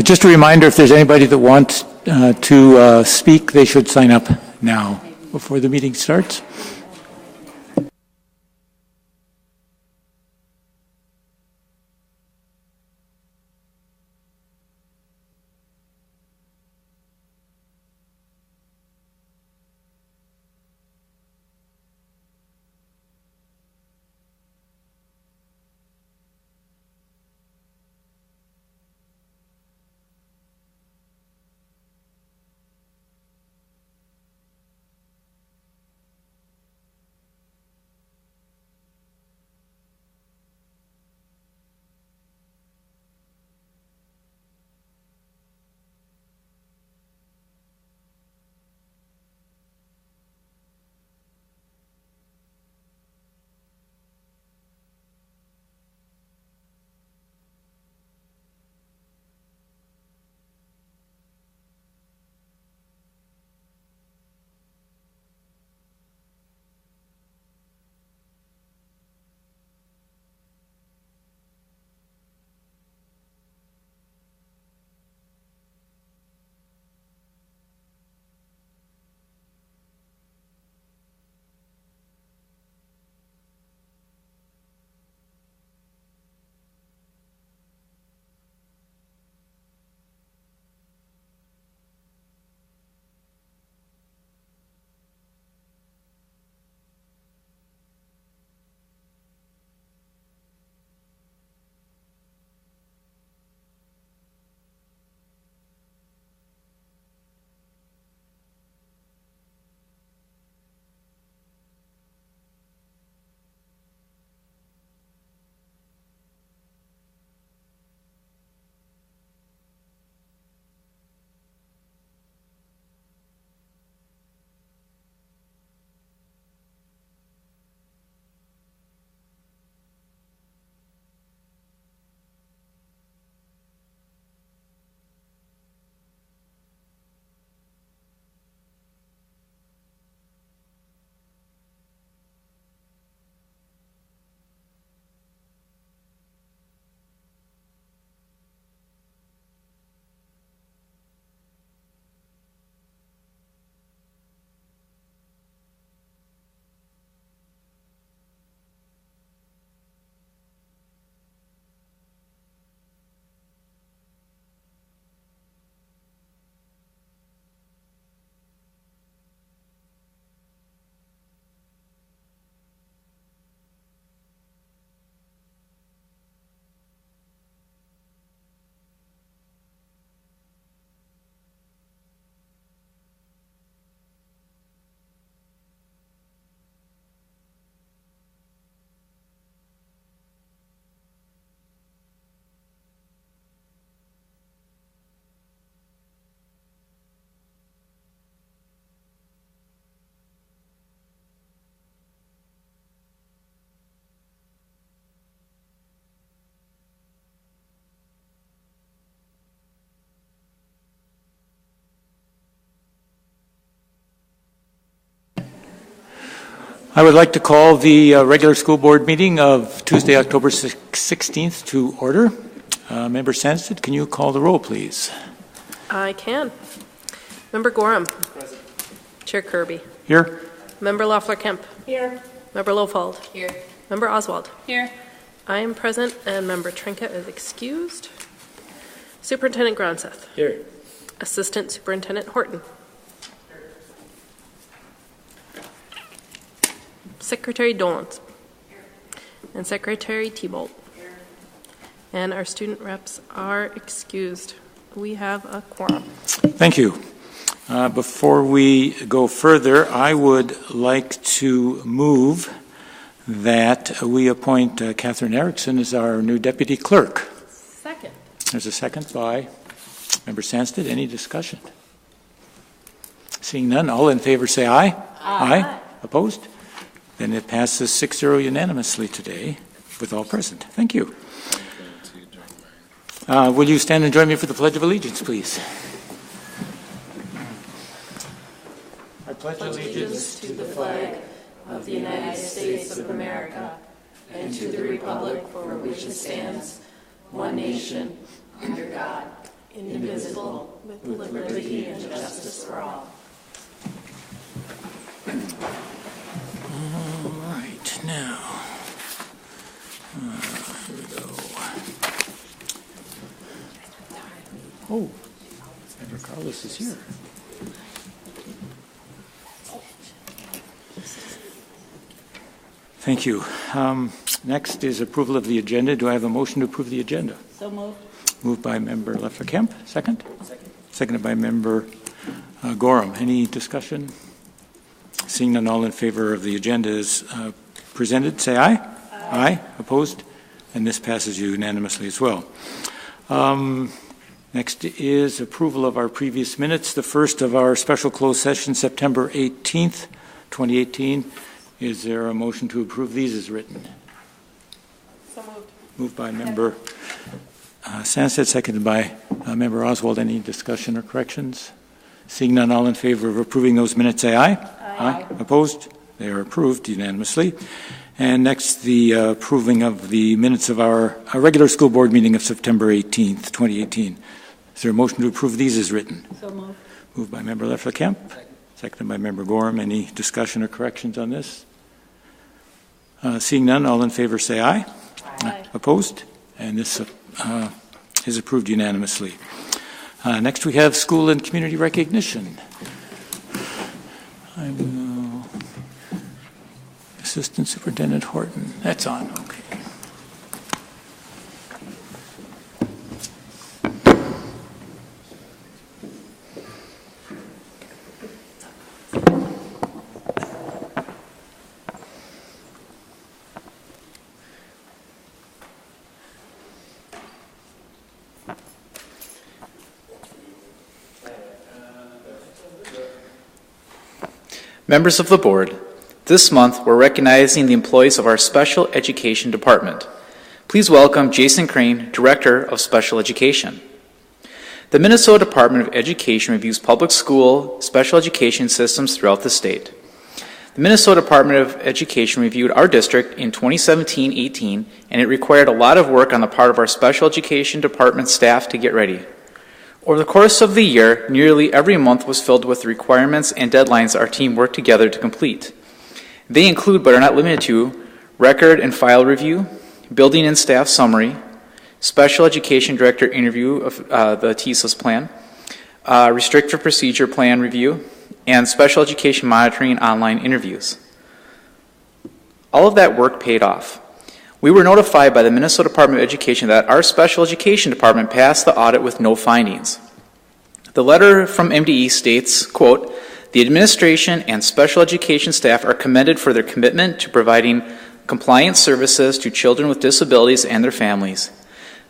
Just a reminder, if there's anybody that wants to speak, they should sign up now before the meeting starts. I would like to call the regular school board meeting of Tuesday, October 16th to order. Member Sandsted, can you call the roll, please? I can. Member Gorham. Present. Chair Kirby. Here. Member Loeffler-Kemp. Here. Member Lowfold. Here. Member Oswald. Here. I am present, and Member Trinka is excused. Superintendent Gronseth. Here. Assistant Superintendent Horton. Secretary Dolans. And Secretary Thibault. And our student reps are excused. We have a quorum. Thank you. Before we go further, I would like to move that we appoint Catherine Erickson as our new deputy clerk. Second. There's a second by Member Sandsted. Any discussion? Seeing none, all in favor say aye. Aye. Aye. Opposed? Then it passes 6-0 unanimously today with all present. Thank you. Will you stand and join me for the Pledge of Allegiance, please? I pledge allegiance to the flag of the United States of America and to the republic for which it stands, one nation, under God, indivisible, with liberty and justice for all. All right, now, here we go. Oh, Member Carlos is here. Thank you. Next is approval of the agenda. Do I have a motion to approve the agenda? So moved. Moved by Member Leffler-Kemp. Second? Seconded by Member Gorham. Any discussion? Seeing none, all in favor of the agenda as presented, say aye. Aye. Opposed? And this passes unanimously as well. Next is approval of our previous minutes. The first of our special closed session, September 18th, 2018. Is there a motion to approve these as written? So moved. Moved by Member Sanstead, seconded by Member Oswald. Any discussion or corrections? Seeing none, all in favor of approving those minutes, say aye. Aye. Opposed? They are approved unanimously. And next, the approving of the minutes of our regular school board meeting of September 18th, 2018. Is there a motion to approve these as written? So moved. Moved by Member Leffler-Kemp. Seconded by Member Gorham. Any discussion or corrections on this? Seeing none, all in favor say aye. Aye. Opposed? And this is approved unanimously. Next we have school and community recognition. I will... Assistant Superintendent Horton. That's on, okay. Members of the board, this month we're recognizing the employees of our Special Education Department. Please welcome Jason Crane, Director of Special Education. The Minnesota Department of Education reviews public school special education systems throughout the state. The Minnesota Department of Education reviewed our district in 2017-18, and it required a lot of work on the part of our Special Education Department staff to get ready. Over the course of the year, nearly every month was filled with the requirements and deadlines our team worked together to complete. They include, but are not limited to, record and file review, building and staff summary, special education director interview of the TSIS plan, restrictive procedure plan review, and special education monitoring online interviews. All of that work paid off. We were notified by the Minnesota Department of Education that our special education department passed the audit with no findings. The letter from MDE states, quote, "The administration and special education staff are commended for their commitment to providing compliance services to children with disabilities and their families.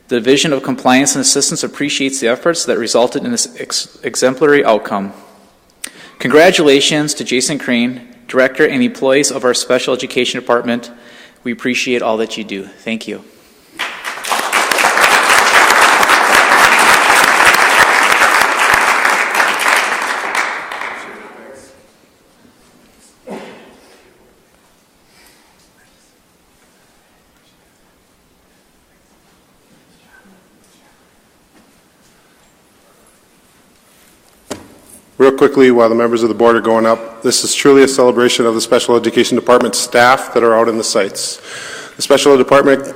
The Division of Compliance and Assistance appreciates the efforts that resulted in this exemplary outcome." Congratulations to Jason Crane, Director, and the employees of our Special Education Department. We appreciate all that you do. Thank you. Real quickly, while the members of the board are going up, this is truly a celebration of the Special Education Department staff that are out in the sites. The Special Ed Department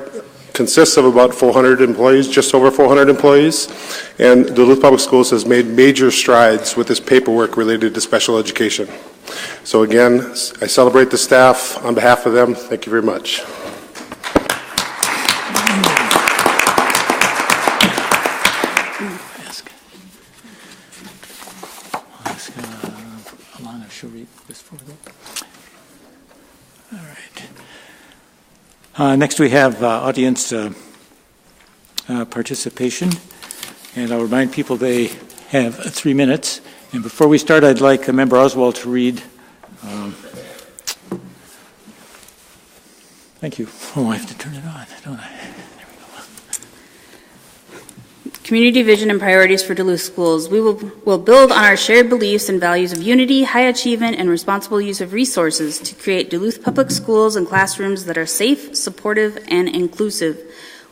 consists of about 400 employees, just over 400 employees, and Duluth Public Schools has made major strides with this paperwork related to special education. So again, I celebrate the staff. On behalf of them, thank you very much. Next we have audience participation, and I'll remind people they have 3 minutes. And before we start, I'd like Member Oswald to read. Thank you. Oh, I have to turn it on, don't I? There we go. Community vision and priorities for Duluth schools. We will build on our shared beliefs and values of unity, high achievement, and responsible use of resources to create Duluth public schools and classrooms that are safe, supportive, and inclusive.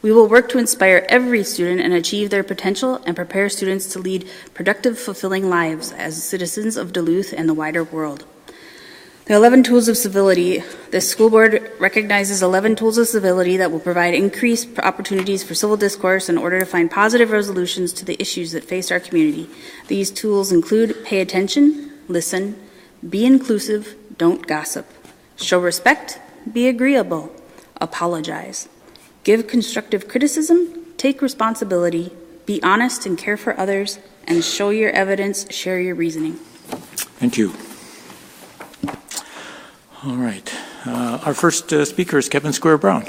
We will work to inspire every student and achieve their potential and prepare students to lead productive, fulfilling lives as citizens of Duluth and the wider world. The 11 tools of civility. This school board recognizes 11 tools of civility that will provide increased opportunities for civil discourse in order to find positive resolutions to the issues that face our community. These tools include pay attention, listen, be inclusive, don't gossip, show respect, be agreeable, apologize, give constructive criticism, take responsibility, be honest and care for others, and show your evidence, share your reasoning. Thank you. All right. Our first speaker is Kevin Square Brown.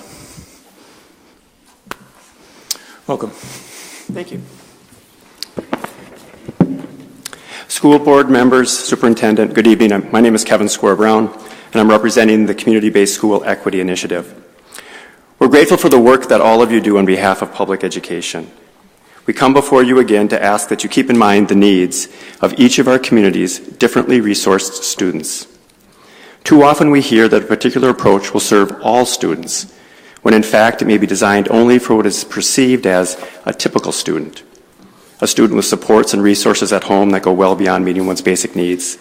Welcome. Thank you. School board members, superintendent, good evening. My name is Kevin Square Brown, and I'm representing the Community-Based School Equity Initiative. We're grateful for the work that all of you do on behalf of public education. We come before you again to ask that you keep in mind the needs of each of our community's differently resourced students. Too often we hear that a particular approach will serve all students, when in fact it may be designed only for what is perceived as a typical student. A student with supports and resources at home that go well beyond meeting one's basic needs.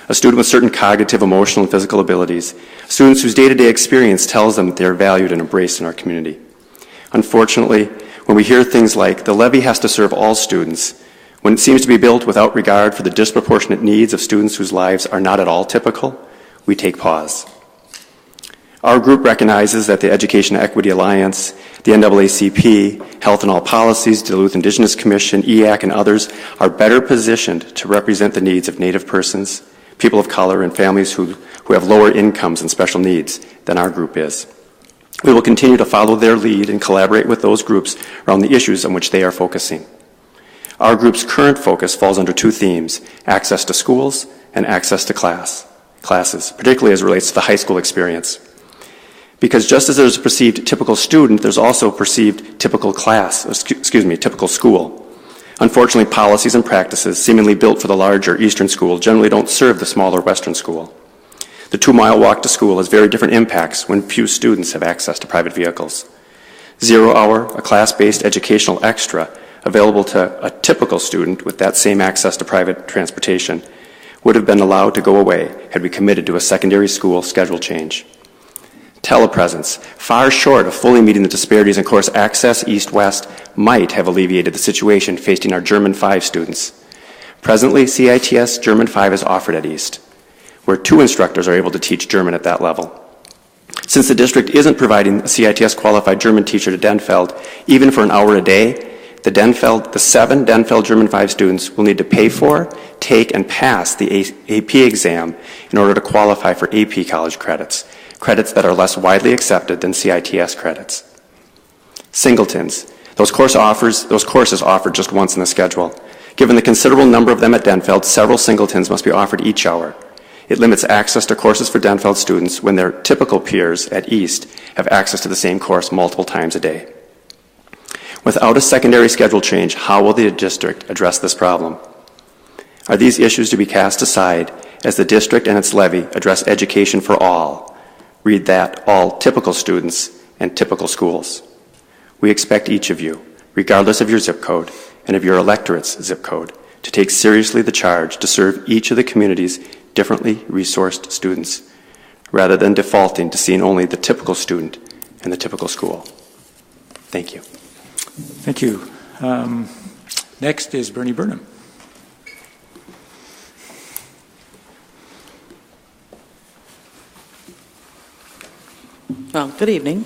A student with certain cognitive, emotional, and physical abilities. Students whose day-to-day experience tells them that they are valued and embraced in our community. Unfortunately, when we hear things like the levy has to serve all students, when it seems to be built without regard for the disproportionate needs of students whose lives are not at all typical, we take pause. Our group recognizes that the Education Equity Alliance, the NAACP, Health and All Policies, Duluth Indigenous Commission, EAC, and others are better positioned to represent the needs of Native persons, people of color, and families who have lower incomes and special needs than our group is. We will continue to follow their lead and collaborate with those groups around the issues on which they are focusing. Our group's current focus falls under two themes: access to schools and access to classes, particularly as it relates to the high school experience. Because just as there's a perceived typical student, there's also a perceived typical typical school. Unfortunately, policies and practices seemingly built for the larger Eastern school generally don't serve the smaller Western school. The 2-mile walk to school has very different impacts when few students have access to private vehicles. 0 hour, a class-based educational extra available to a typical student with that same access to private transportation would have been allowed to go away had we committed to a secondary school schedule change. Telepresence, far short of fully meeting the disparities in course access east-west, might have alleviated the situation facing our German 5 students. Presently, CITS German 5 is offered at East, where 2 instructors are able to teach German at that level. Since the district isn't providing a CITS qualified German teacher to Denfeld, even for an hour a day, the 7 Denfeld German 5 students will need to pay for, take, and pass the AP exam in order to qualify for AP college credits that are less widely accepted than CITS credits. Singletons, those courses offered just once in the schedule. Given the considerable number of them at Denfeld, several singletons must be offered each hour. It limits access to courses for Denfeld students when their typical peers at East have access to the same course multiple times a day. Without a secondary schedule change, how will the district address this problem? Are these issues to be cast aside as the district and its levy address education for all? Read that, all typical students and typical schools. We expect each of you, regardless of your zip code and of your electorate's zip code, to take seriously the charge to serve each of the community's differently resourced students, rather than defaulting to seeing only the typical student and the typical school. Thank you. Thank you. Next is Bernie Burnham. Well, good evening.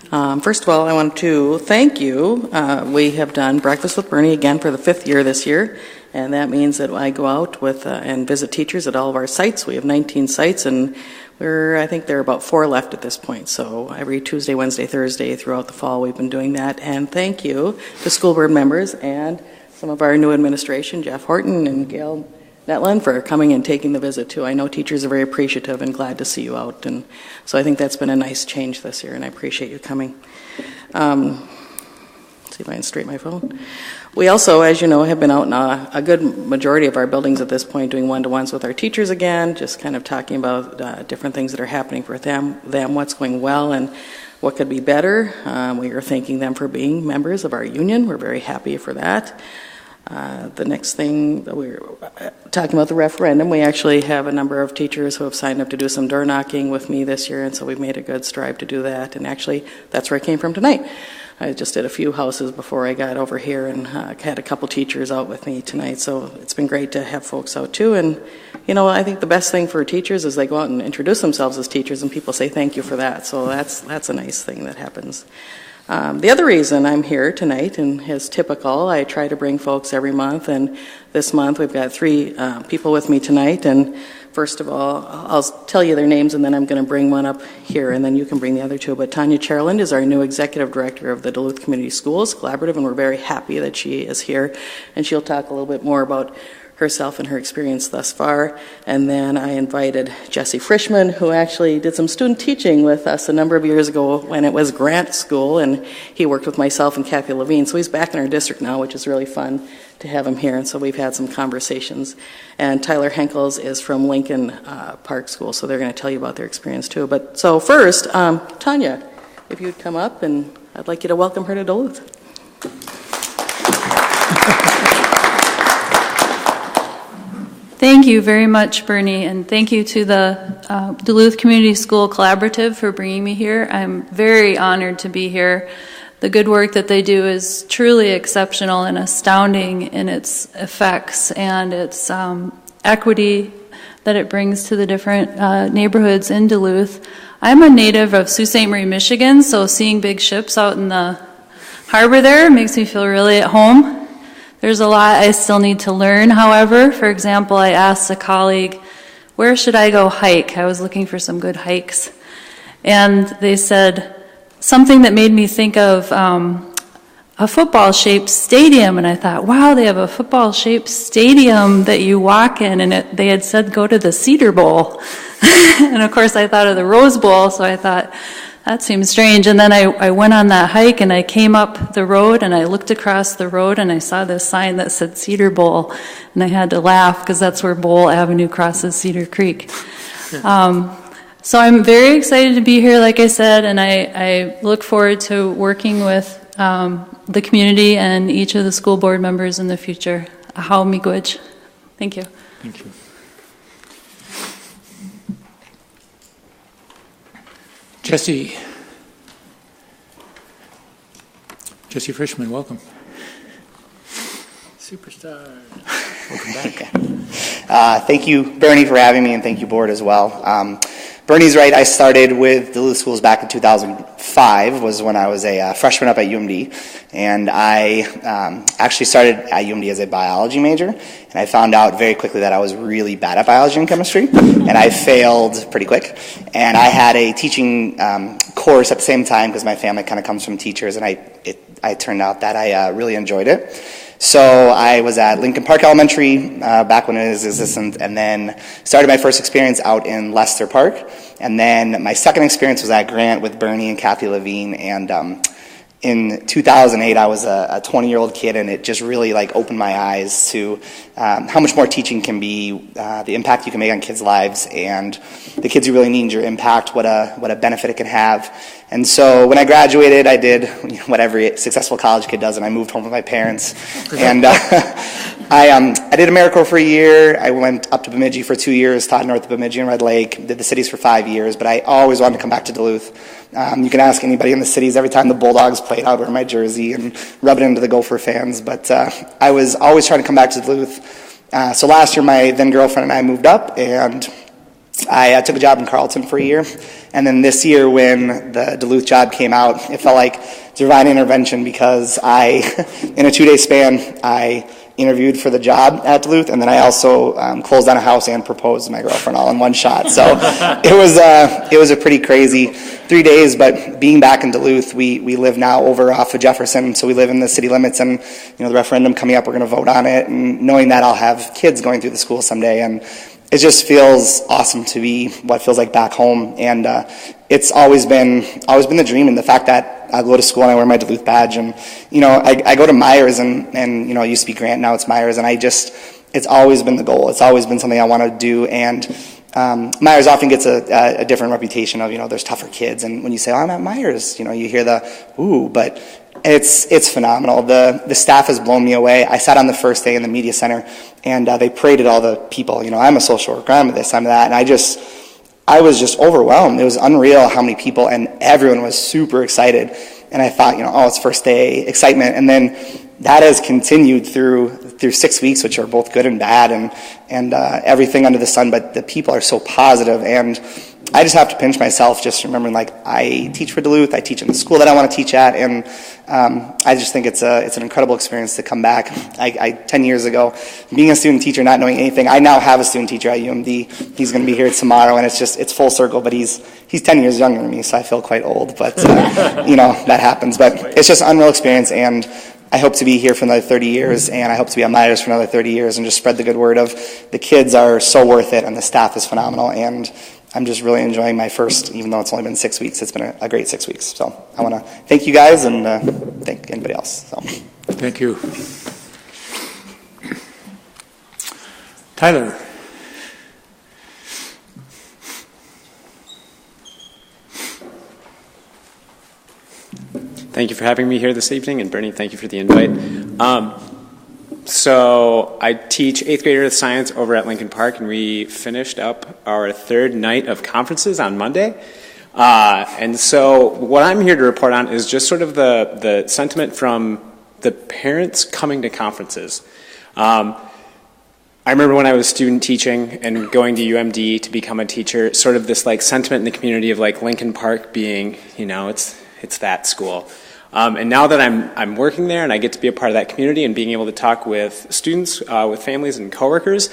First of all, I want to thank you. We have done Breakfast with Bernie again for the 5th year this year, and that means that I go out with and visit teachers at all of our sites. We have 19 sites, and I think there are about 4 left at this point. So every Tuesday, Wednesday, Thursday throughout the fall, we've been doing that. And thank you to school board members and some of our new administration, Jeff Horton and Gail Netland, for coming and taking the visit too. I know teachers are very appreciative and glad to see you out, and so I think that's been a nice change this year, and I appreciate you coming. Let's see if I can straighten my phone. We also, as you know, have been out in a good majority of our buildings at this point doing one-to-ones with our teachers again, just kind of talking about different things that are happening for them, what's going well, and what could be better. We are thanking them for being members of our union. We're very happy for that. The next thing that we're talking about the referendum, we actually have a number of teachers who have signed up to do some door knocking with me this year, and so we've made a good strive to do that. And actually, that's where I came from tonight. I just did a few houses before I got over here, and had a couple teachers out with me tonight, so it's been great to have folks out too. And you know, I think the best thing for teachers is they go out and introduce themselves as teachers, and people say thank you for that. So that's a nice thing that happens. The other reason I'm here tonight, and as typical, I try to bring folks every month, and this month we've got 3 people with me tonight. And first of all, I'll tell you their names, and then I'm going to bring one up here, and then you can bring the other 2. But Tanya Charland is our new executive director of the Duluth Community Schools Collaborative, and we're very happy that she is here, and she'll talk a little bit more about herself and her experience thus far. And then I invited Jesse Frischman, who actually did some student teaching with us a number of years ago when it was Grant School, and he worked with myself and Kathy Levine. So he's back in our district now, which is really fun to have him here, and so we've had some conversations. And Tyler Henkels is from Lincoln Park School, so they're going to tell you about their experience too. But so first, Tanya, if you'd come up, and I'd like you to welcome her to Duluth. Thank you very much, Bernie, and thank you to the Duluth Community School Collaborative for bringing me here. I'm very honored to be here. The good work that they do is truly exceptional and astounding in its effects and its equity that it brings to the different neighborhoods in Duluth. I'm a native of Sault Ste. Marie, Michigan, so seeing big ships out in the harbor there makes me feel really at home. There's a lot I still need to learn, however. For example, I asked a colleague, where should I go hike? I was looking for some good hikes. And they said something that made me think of a football-shaped stadium. And I thought, wow, they have a football-shaped stadium that you walk in. And they had said go to the Cedar Bowl. And of course, I thought of the Rose Bowl, so I thought, that seems strange. And then I went on that hike, and I came up the road, and I looked across the road, and I saw this sign that said Cedar Bowl, and I had to laugh because that's where Bowl Avenue crosses Cedar Creek. So I'm very excited to be here, like I said, and I look forward to working with the community and each of the school board members in the future. Ahau miigwech. Thank you. Thank you. Jesse Frischman, welcome. Superstar. Welcome back. Thank you, Bernie, for having me, and thank you, board, as well. Bernie's right. I started with Duluth Schools back in 2005, was when I was a freshman up at UMD, and I actually started at UMD as a biology major, and I found out very quickly that I was really bad at biology and chemistry, and I failed pretty quick. And I had a teaching course at the same time because my family kind of comes from teachers, and I turned out that I really enjoyed it. So I was at Lincoln Park Elementary back when it was existent, and then started my first experience out in Lester Park. And then my second experience was at Grant with Bernie and Kathy Levine. And in 2008, I was a 20-year-old kid, and it just really opened my eyes to how much more teaching can be, the impact you can make on kids' lives, and the kids who really need your impact, what a benefit it can have. And so when I graduated, I did what every successful college kid does, and I moved home with my parents. And I did AmeriCorps for a year. I went up to Bemidji for 2 years, taught north of Bemidji and Red Lake, did the cities for 5 years, but I always wanted to come back to Duluth. You can ask anybody in the cities. Every time the Bulldogs played, I would wear my jersey and rub it into the Gopher fans. But I was always trying to come back to Duluth. So last year, my then girlfriend and I moved up, and I took a job in Carleton for a year. And then this year, when the Duluth job came out, it felt like divine intervention, because in a 2-day span, I interviewed for the job at Duluth, and then I also closed on a house and proposed to my girlfriend all in one shot. So it was a pretty crazy 3 days, but being back in Duluth, we live now over off of Jefferson, so we live in the city limits, and the referendum coming up, we're going to vote on it, and knowing that I'll have kids going through the school someday, and it just feels awesome to be what feels like back home. And it's always been the dream, and the fact that I go to school and I wear my Duluth badge, and I go to Myers, and it used to be Grant, now it's Myers, and it's always been the goal. It's always been something I want to do, and Myers often gets a different reputation of, there's tougher kids. And when you say, oh, I'm at Myers, you hear the, ooh, but it's phenomenal. The staff has blown me away. I sat on the first day in the media center, and they paraded all the people. I'm a social worker, I'm this, I'm that. And I was just overwhelmed. It was unreal how many people, and everyone was super excited. And I thought, oh, it's first day excitement. And then that has continued through 6 weeks, which are both good and bad, and everything under the sun. But the people are so positive, and I just have to pinch myself just remembering, I teach for Duluth, I teach in the school that I want to teach at, and I just think it's an incredible experience to come back. 10 years ago, being a student teacher, not knowing anything, I now have a student teacher at UMD. He's going to be here tomorrow, and it's full circle, but he's 10 years younger than me, so I feel quite old, but, that happens. But it's just an unreal experience, and I hope to be here for another 30 years, and I hope to be at Myers for another 30 years, and just spread the good word of the kids are so worth it, and the staff is phenomenal, and I'm just really enjoying my first, even though it's only been 6 weeks, it's been a great 6 weeks. So I want to thank you guys and thank anybody else. So. Thank you. Tyler. Thank you for having me here this evening, and Bernie, thank you for the invite. So I teach 8th grade Earth Science over at Lincoln Park, and we finished up our third night of conferences on Monday. And so what I'm here to report on is just sort of the sentiment from the parents coming to conferences. I remember when I was student teaching and going to UMD to become a teacher, sort of this sentiment in the community of Lincoln Park being, it's that school. And now that I'm working there and I get to be a part of that community and being able to talk with students, with families and coworkers,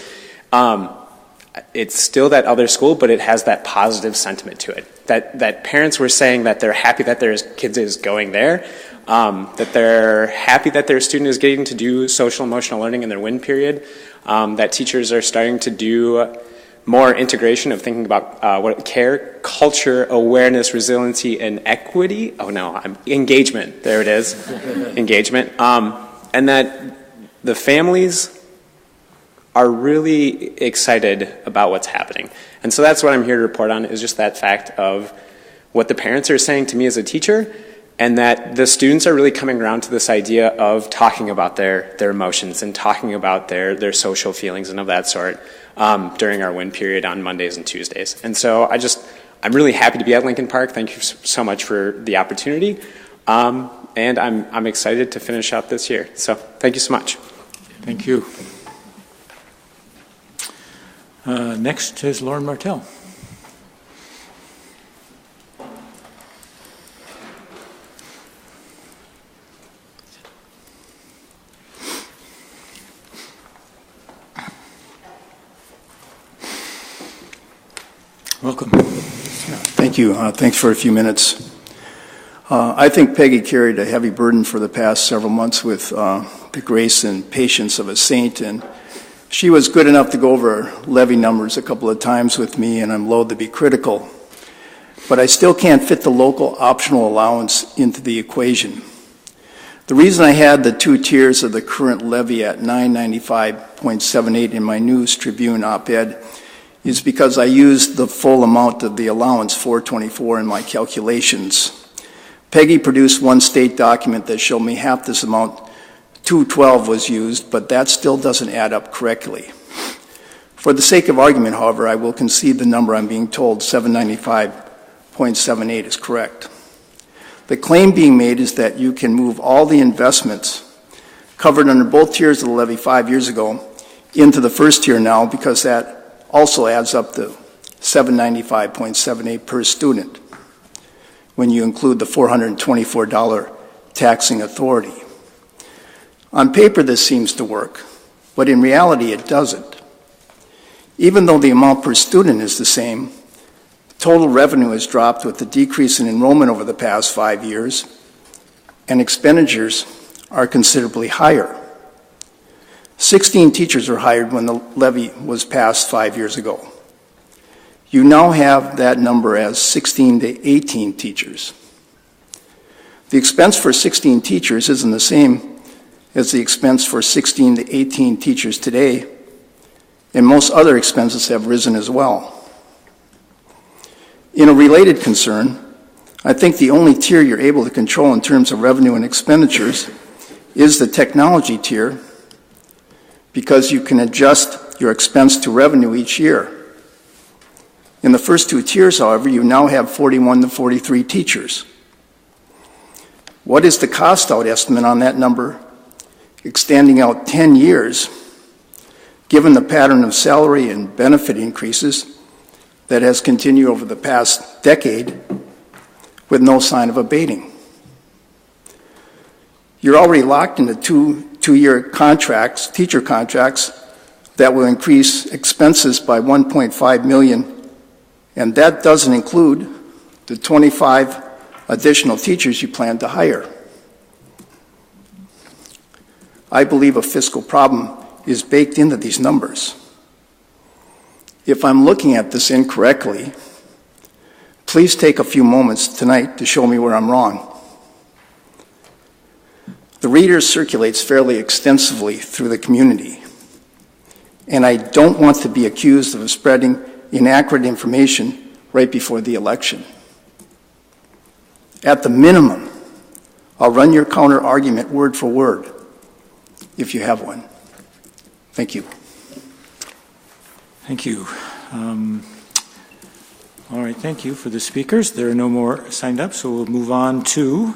it's still that other school, but it has that positive sentiment to it. That parents were saying that they're happy that their kids is going there, that they're happy that their student is getting to do social emotional learning in their WIN period, that teachers are starting to do more integration of thinking about what care, culture, awareness, resiliency, and equity. Oh no, engagement. There it is, engagement. And that the families are really excited about what's happening. And so that's what I'm here to report on, is just that fact of what the parents are saying to me as a teacher, and that the students are really coming around to this idea of talking about their emotions and talking about their social feelings and of that sort during our WIN period on Mondays and Tuesdays. And so I'm really happy to be at Lincoln Park. Thank you so much for the opportunity. And I'm excited to finish out this year. So thank you so much. Thank you. Next is Lauren Martell. Welcome. Thank you. Thanks for a few minutes. I think Peggy carried a heavy burden for the past several months with the grace and patience of a saint, and she was good enough to go over levy numbers a couple of times with me, and I'm loath to be critical. But I still can't fit the local optional allowance into the equation. The reason I had the two tiers of the current levy at $995.78 in my News Tribune op-ed is because I used the full amount of the allowance, $424, in my calculations. Peggy produced one state document that showed me half this amount, $212, was used, but that still doesn't add up correctly. For the sake of argument, however, I will concede the number I'm being told, $795.78, is correct. The claim being made is that you can move all the investments covered under both tiers of the levy 5 years ago into the first tier now, because that also adds up to $795.78 per student when you include the $424 taxing authority. On paper, this seems to work, but in reality, it doesn't. Even though the amount per student is the same, total revenue has dropped with the decrease in enrollment over the past 5 years, and expenditures are considerably higher. 16 teachers were hired when the levy was passed 5 years ago. You now have that number as 16 to 18 teachers. The expense for 16 teachers isn't the same as the expense for 16 to 18 teachers today, and most other expenses have risen as well. In a related concern, I think the only tier you're able to control in terms of revenue and expenditures is the technology tier, because you can adjust your expense to revenue each year. In the first two tiers, however, you now have 41 to 43 teachers. What is the cost out estimate on that number extending out 10 years, given the pattern of salary and benefit increases that has continued over the past decade with no sign of abating? You're already locked into two-year contracts, teacher contracts, that will increase expenses by $1.5 million, and that doesn't include the 25 additional teachers you plan to hire. I believe a fiscal problem is baked into these numbers. If I'm looking at this incorrectly, please take a few moments tonight to show me where I'm wrong. The reader circulates fairly extensively through the community, and I don't want to be accused of spreading inaccurate information right before the election. At the minimum, I'll run your counter argument word for word, if you have one. Thank you. Thank you. All right, thank you for the speakers. There are no more signed up, so we'll move on to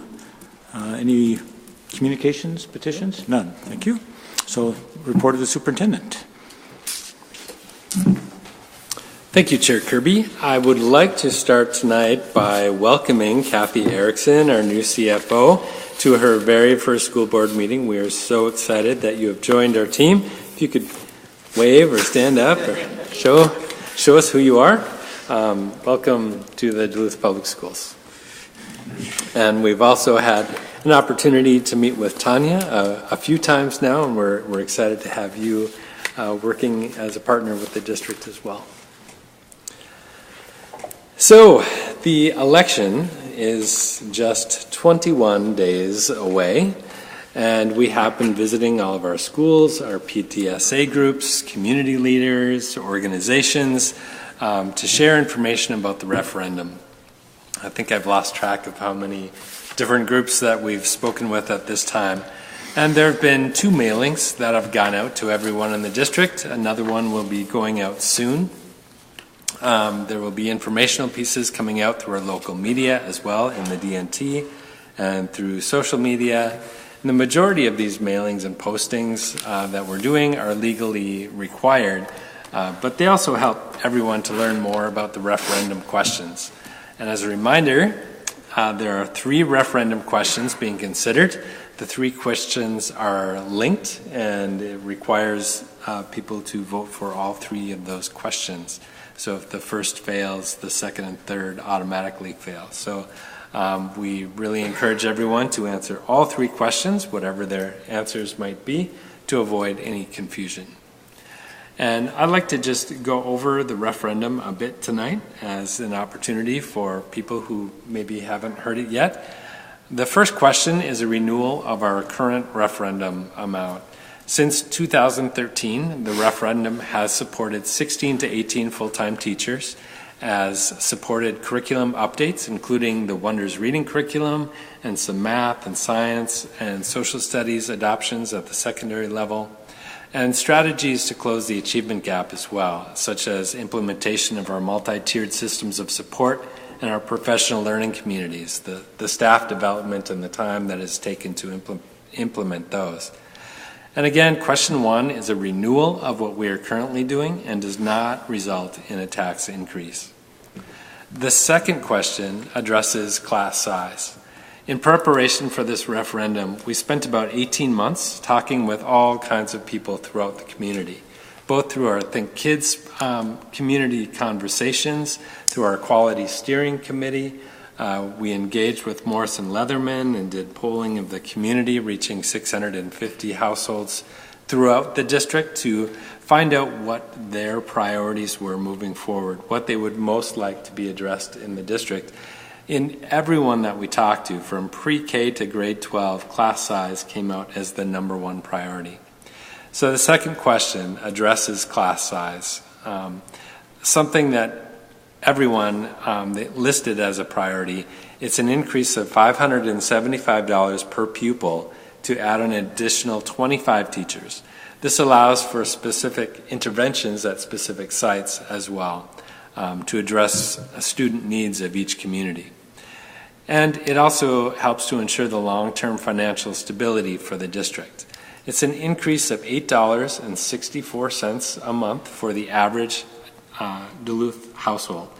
any communications, petitions? None. Thank you. So, report of the superintendent. Thank you, Chair Kirby. I would like to start tonight by welcoming Kathy Erickson, our new CFO, to her very first school board meeting. We are so excited that you have joined our team. If you could wave or stand up or show us who you are. Welcome to the Duluth Public Schools. And we've also had an opportunity to meet with Tanya a few times now, and we're excited to have you working as a partner with the district as well. So, the election is just 21 days away, and we have been visiting all of our schools, our PTSA groups, community leaders, organizations, to share information about the referendum. I think I've lost track of how many different groups that we've spoken with at this time. And there have been 2 mailings that have gone out to everyone in the district. Another one will be going out soon. There will be informational pieces coming out through our local media as well in the DNT and through social media. And the majority of these mailings and postings that we're doing are legally required, but they also help everyone to learn more about the referendum questions. And as a reminder, there are 3 referendum questions being considered. The 3 questions are linked, and it requires people to vote for all 3 of those questions. So if the first fails, the second and third automatically fail. So we really encourage everyone to answer all 3 questions, whatever their answers might be, to avoid any confusion. And I'd like to just go over the referendum a bit tonight as an opportunity for people who maybe haven't heard it yet. The first question is a renewal of our current referendum amount. Since 2013, the referendum has supported 16 to 18 full-time teachers, has supported curriculum updates, including the Wonders Reading curriculum and some math and science and social studies adoptions at the secondary level, and strategies to close the achievement gap as well, such as implementation of our multi-tiered systems of support and our professional learning communities, the staff development and the time that is taken to implement those. And again, question 1 is a renewal of what we are currently doing and does not result in a tax increase. The second question addresses class size. In preparation for this referendum, we spent about 18 months talking with all kinds of people throughout the community, both through our Think Kids community conversations, through our Quality Steering Committee. We engaged with Morrison Leatherman and did polling of the community, reaching 650 households throughout the district to find out what their priorities were moving forward, what they would most like to be addressed in the district. In everyone that we talked to, from pre-K to grade 12, class size came out as the #1 priority. So the second question addresses class size, something that everyone listed as a priority, it's an increase of $575 per pupil to add an additional 25 teachers. This allows for specific interventions at specific sites as well to address student needs of each community. And it also helps to ensure the long-term financial stability for the district. It's an increase of $8.64 a month for the average Duluth household.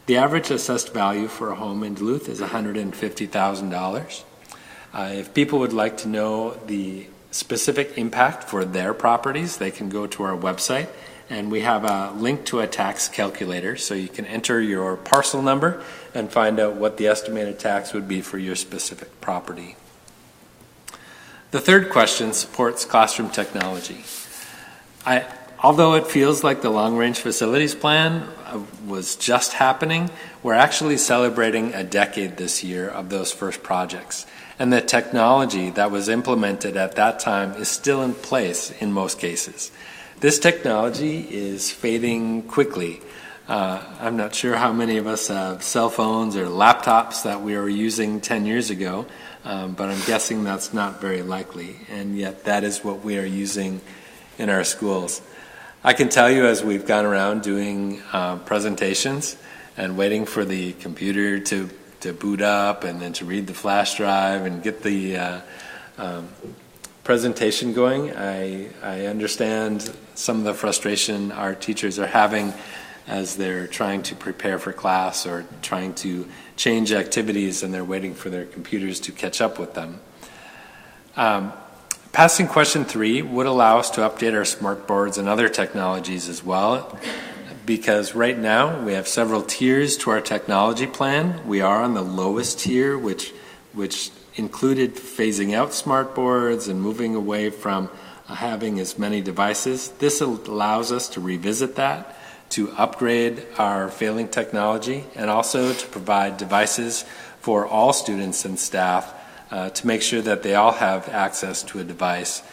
The average assessed value for a home in Duluth is $150,000. If people would like to know the specific impact for their properties, they can go to our website, and we have a link to a tax calculator, so you can enter your parcel number and find out what the estimated tax would be for your specific property. The third question supports classroom technology. Although it feels like the long-range facilities plan was just happening, we're actually celebrating a decade this year of those first projects. And the technology that was implemented at that time is still in place in most cases. This technology is fading quickly. I'm not sure how many of us have cell phones or laptops that we were using 10 years ago, but I'm guessing that's not very likely, and yet that is what we are using in our schools. I can tell you, as we've gone around doing presentations and waiting for the computer to boot up and then to read the flash drive and get the presentation going, I understand some of the frustration our teachers are having as they're trying to prepare for class or trying to change activities and they're waiting for their computers to catch up with them. Passing question 3 would allow us to update our smart boards and other technologies as well, because right now we have several tiers to our technology plan. We are on the lowest tier, which included phasing out smart boards and moving away from having as many devices. This allows us to revisit that, to upgrade our failing technology, and also to provide devices for all students and staff to make sure that they all have access to a device.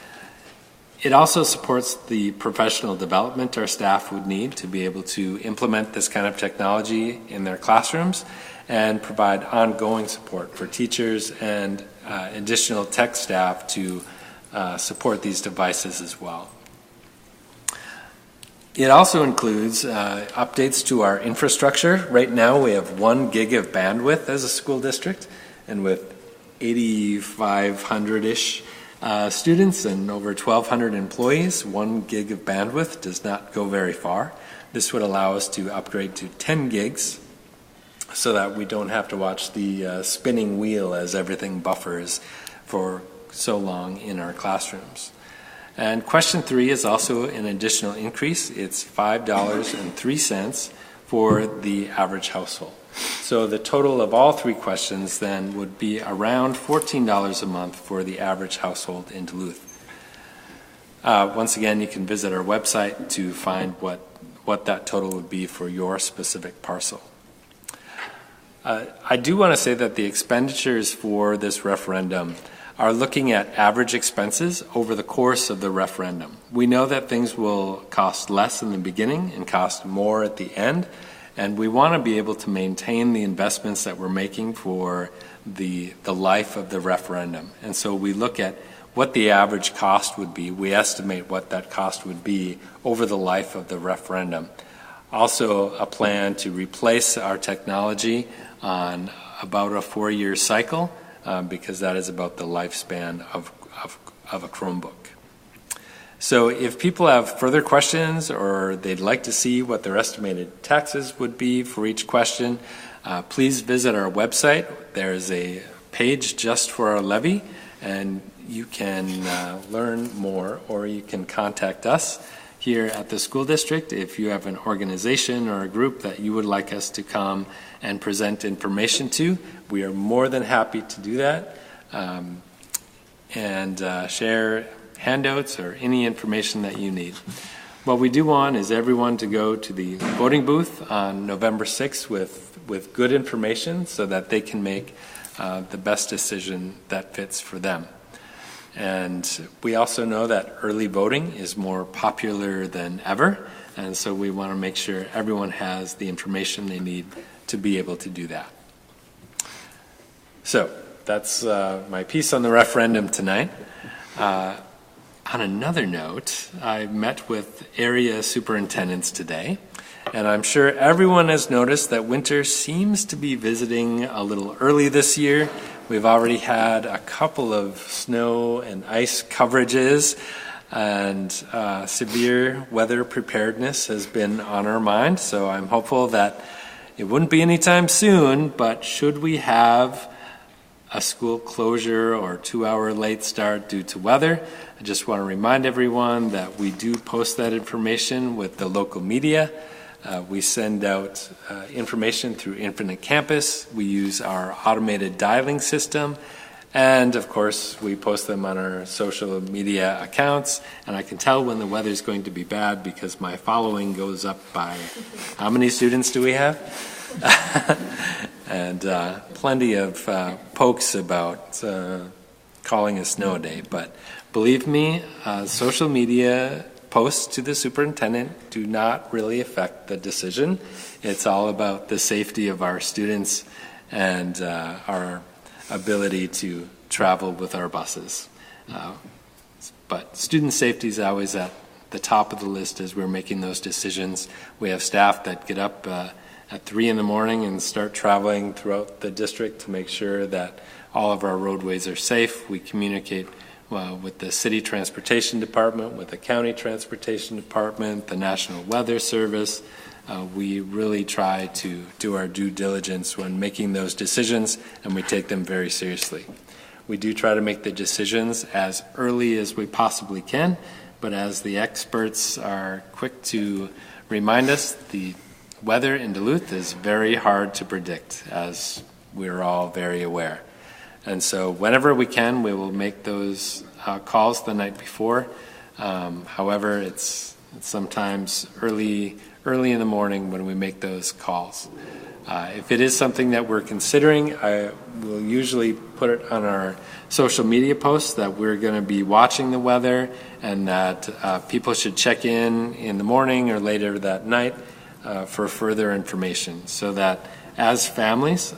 It also supports the professional development our staff would need to be able to implement this kind of technology in their classrooms and provide ongoing support for teachers and additional tech staff to support these devices as well. It also includes updates to our infrastructure. Right now we have 1 gig of bandwidth as a school district, and with 8,500-ish students and over 1,200 employees, 1 gig of bandwidth does not go very far. This would allow us to upgrade to 10 gigs so that we don't have to watch the spinning wheel as everything buffers for so long in our classrooms. And question 3 is also an additional increase. It's $5.03 for the average household. So the total of all 3 questions then would be around $14 a month for the average household in Duluth. Once again, you can visit our website to find what that total would be for your specific parcel. I do want to say that the expenditures for this referendum are looking at average expenses over the course of the referendum. We know that things will cost less in the beginning and cost more at the end, and we want to be able to maintain the investments that we're making for the life of the referendum. And so we look at what the average cost would be. We estimate what that cost would be over the life of the referendum. Also, a plan to replace our technology on about a 4-year cycle, because that is about the lifespan of a Chromebook. So if people have further questions or they'd like to see what their estimated taxes would be for each question, please visit our website. There's a page just for our levy, and you can learn more, or you can contact us here at the school district if you have an organization or a group that you would like us to come and present information to. We are more than happy to do that and share handouts or any information that you need. What we do want is everyone to go to the voting booth on November 6th with good information so that they can make the best decision that fits for them. And we also know that early voting is more popular than ever, and so we want to make sure everyone has the information they need to be able to do that. So that's my piece on the referendum tonight. On another note, I met with area superintendents today, and I'm sure everyone has noticed that winter seems to be visiting a little early this year. We've already had a couple of snow and ice coverages, and severe weather preparedness has been on our mind, so I'm hopeful that it wouldn't be anytime soon, but should we have a school closure or 2-hour late start due to weather, I just want to remind everyone that we do post that information with the local media. We send out information through Infinite Campus. We use our automated dialing system. And, of course, we post them on our social media accounts. And I can tell when the weather is going to be bad because my following goes up by how many students do we have? And plenty of pokes about calling a snow day. But believe me, social media posts to the superintendent do not really affect the decision. It's all about the safety of our students and our ability to travel with our buses. But student safety is always at the top of the list as we're making those decisions. We have staff that get up at 3 in the morning and start traveling throughout the district to make sure that all of our roadways are safe. We communicate with the city transportation department, with the county transportation department, the National Weather Service. We really try to do our due diligence when making those decisions, and we take them very seriously. We do try to make the decisions as early as we possibly can, but as the experts are quick to remind us, the weather in Duluth is very hard to predict, as we're all very aware. And so whenever we can, we will make those calls the night before. However, it's sometimes early in the morning when we make those calls. If it is something that we're considering, I will usually put it on our social media posts that we're going to be watching the weather and that people should check in the morning or later that night for further information so that as families,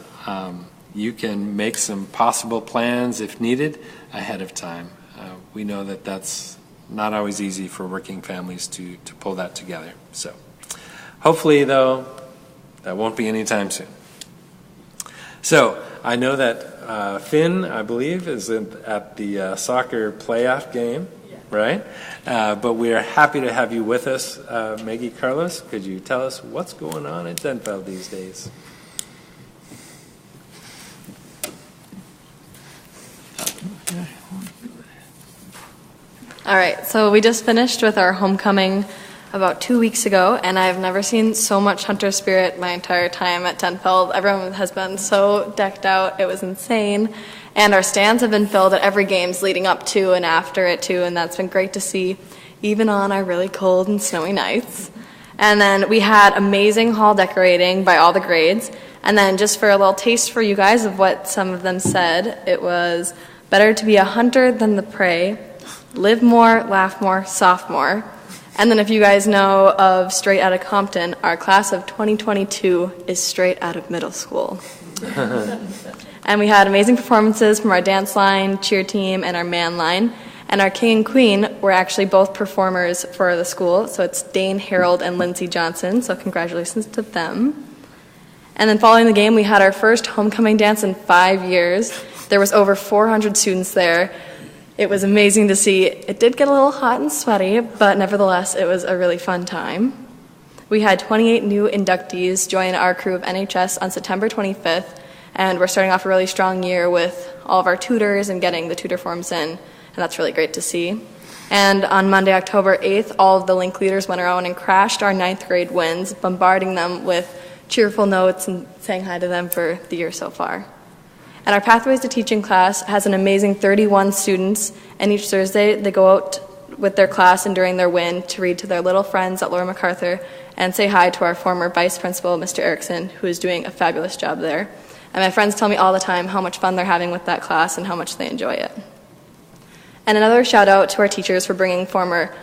you can make some possible plans if needed ahead of time. We know that that's not always easy for working families to pull that together. So hopefully, though, that won't be anytime soon. So I know that Finn, I believe, is at the soccer playoff game, right? But we are happy to have you with us. Maggie Carlos, could you tell us what's going on at Denfeld these days? All right, so we just finished with our homecoming about 2 weeks ago, and I've never seen so much hunter spirit my entire time at Denfeld. Everyone has been so decked out. It was insane. And our stands have been filled at every games leading up to and after it, too, and that's been great to see, even on our really cold and snowy nights. And then we had amazing hall decorating by all the grades. And then just for a little taste for you guys of what some of them said, it was better to be a hunter than the prey, live more, laugh more, sophomore. And then if you guys know of Straight Outta Compton, our class of 2022 is straight out of middle school. And we had amazing performances from our dance line, cheer team, and our man line. And our king and queen were actually both performers for the school. So it's Dane Harold and Lindsay Johnson. So congratulations to them. And then following the game, we had our first homecoming dance in 5 years. There was over 400 students there. It was amazing to see. It did get a little hot and sweaty, but nevertheless, it was a really fun time. We had 28 new inductees join our crew of NHS on September 25th, and we're starting off a really strong year with all of our tutors and getting the tutor forms in, and that's really great to see. And on Monday, October 8th, all of the link leaders went around and crashed our 9th grade wins, bombarding them with cheerful notes and saying hi to them for the year so far. And our Pathways to Teaching class has an amazing 31 students, and each Thursday they go out with their class and during their win to read to their little friends at Laura MacArthur and say hi to our former vice principal, Mr. Erickson, who is doing a fabulous job there. And my friends tell me all the time how much fun they're having with that class and how much they enjoy it. And another shout out to our teachers for bringing former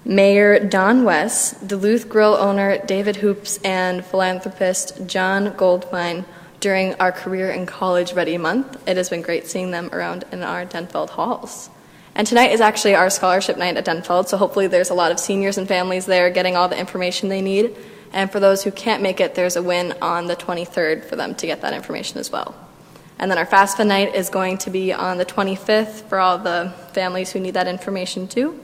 Mayor Don West, Duluth Grill owner David Hoops, and philanthropist John Goldfine during our Career and College Ready Month. It has been great seeing them around in our Denfeld halls. And tonight is actually our scholarship night at Denfeld, so hopefully there's a lot of seniors and families there getting all the information they need. And for those who can't make it, there's a win on the 23rd for them to get that information as well. And then our FAFSA night is going to be on the 25th for all the families who need that information too.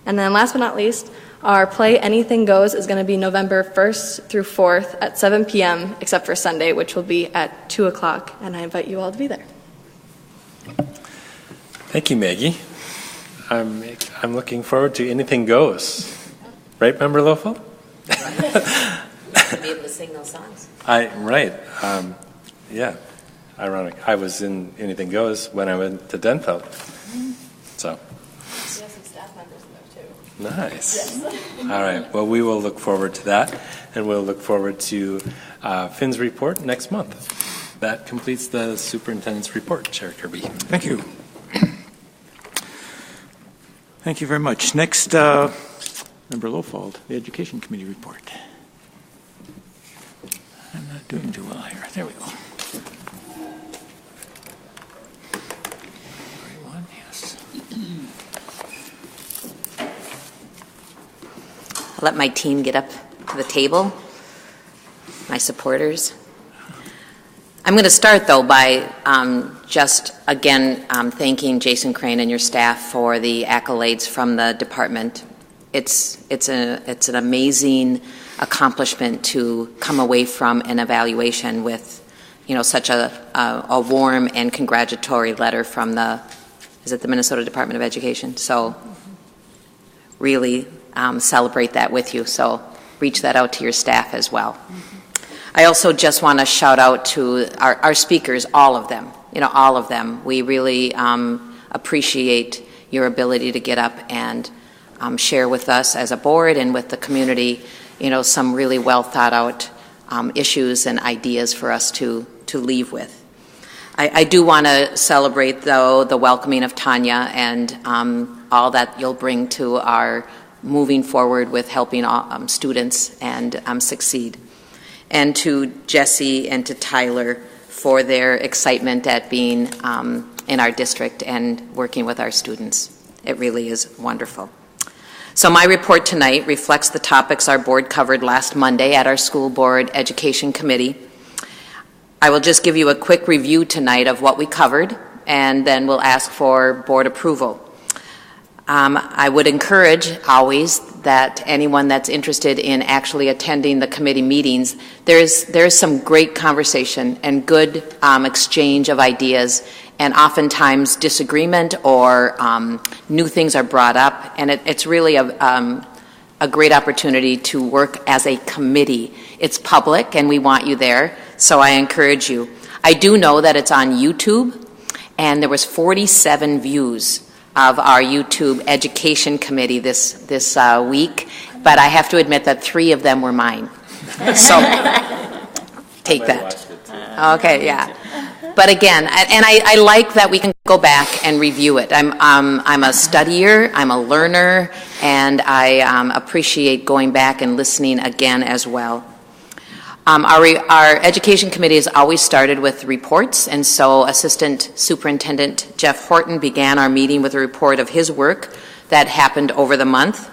And then last but not least, our Play Anything Goes is going to be November 1st through 4th at 7 p.m., except for Sunday, which will be at 2 o'clock, and I invite you all to be there. Thank you, Maggie. I'm looking forward to Anything Goes. Right, Member Lofel? Be able to sing those songs. Right. Yeah. Ironic. I was in Anything Goes when I went to Denfeld. So. We have some staff members in there too. Nice. Yes. All right. Well, we will look forward to that, and we'll look forward to Finn's report next month. That completes the superintendent's report, Chair Kirby. Thank you. Thank you very much. Next, Member Lofald, the Education Committee report. I'm not doing too well here. There we go. I'll let my team get up to the table, my supporters. I'm going to start, though, by just, again, thanking Jason Crane and your staff for the accolades from the department. It's an amazing accomplishment to come away from an evaluation with, such a warm and congratulatory letter from the Minnesota Department of Education. So really celebrate that with you. So reach that out to your staff as well. I also just want to shout out to our speakers, all of them. All of them. We really appreciate your ability to get up and share with us as a board and with the community, some really well thought out issues and ideas for us to leave with. I do want to celebrate, though, the welcoming of Tanya and all that you'll bring to our moving forward with helping students and succeed. And to Jesse and to Tyler for their excitement at being in our district and working with our students. It really is wonderful. So my report tonight reflects the topics our board covered last Monday at our school board education committee. I will just give you a quick review tonight of what we covered, and then we'll ask for board approval. I would encourage always that anyone that's interested in actually attending the committee meetings, there's some great conversation and good exchange of ideas, and oftentimes disagreement or new things are brought up, and it's really a great opportunity to work as a committee. It's public and we want you there, so I encourage you. I do know that it's on YouTube, and there was 47 views of our YouTube education committee this week, but I have to admit that 3 of them were mine. So take that. Okay, yeah. But again, and I like that we can go back and review it. I'm a studier, I'm a learner, and I appreciate going back and listening again as well. Our education committee has always started with reports, and so Assistant Superintendent Jeff Horton began our meeting with a report of his work that happened over the month.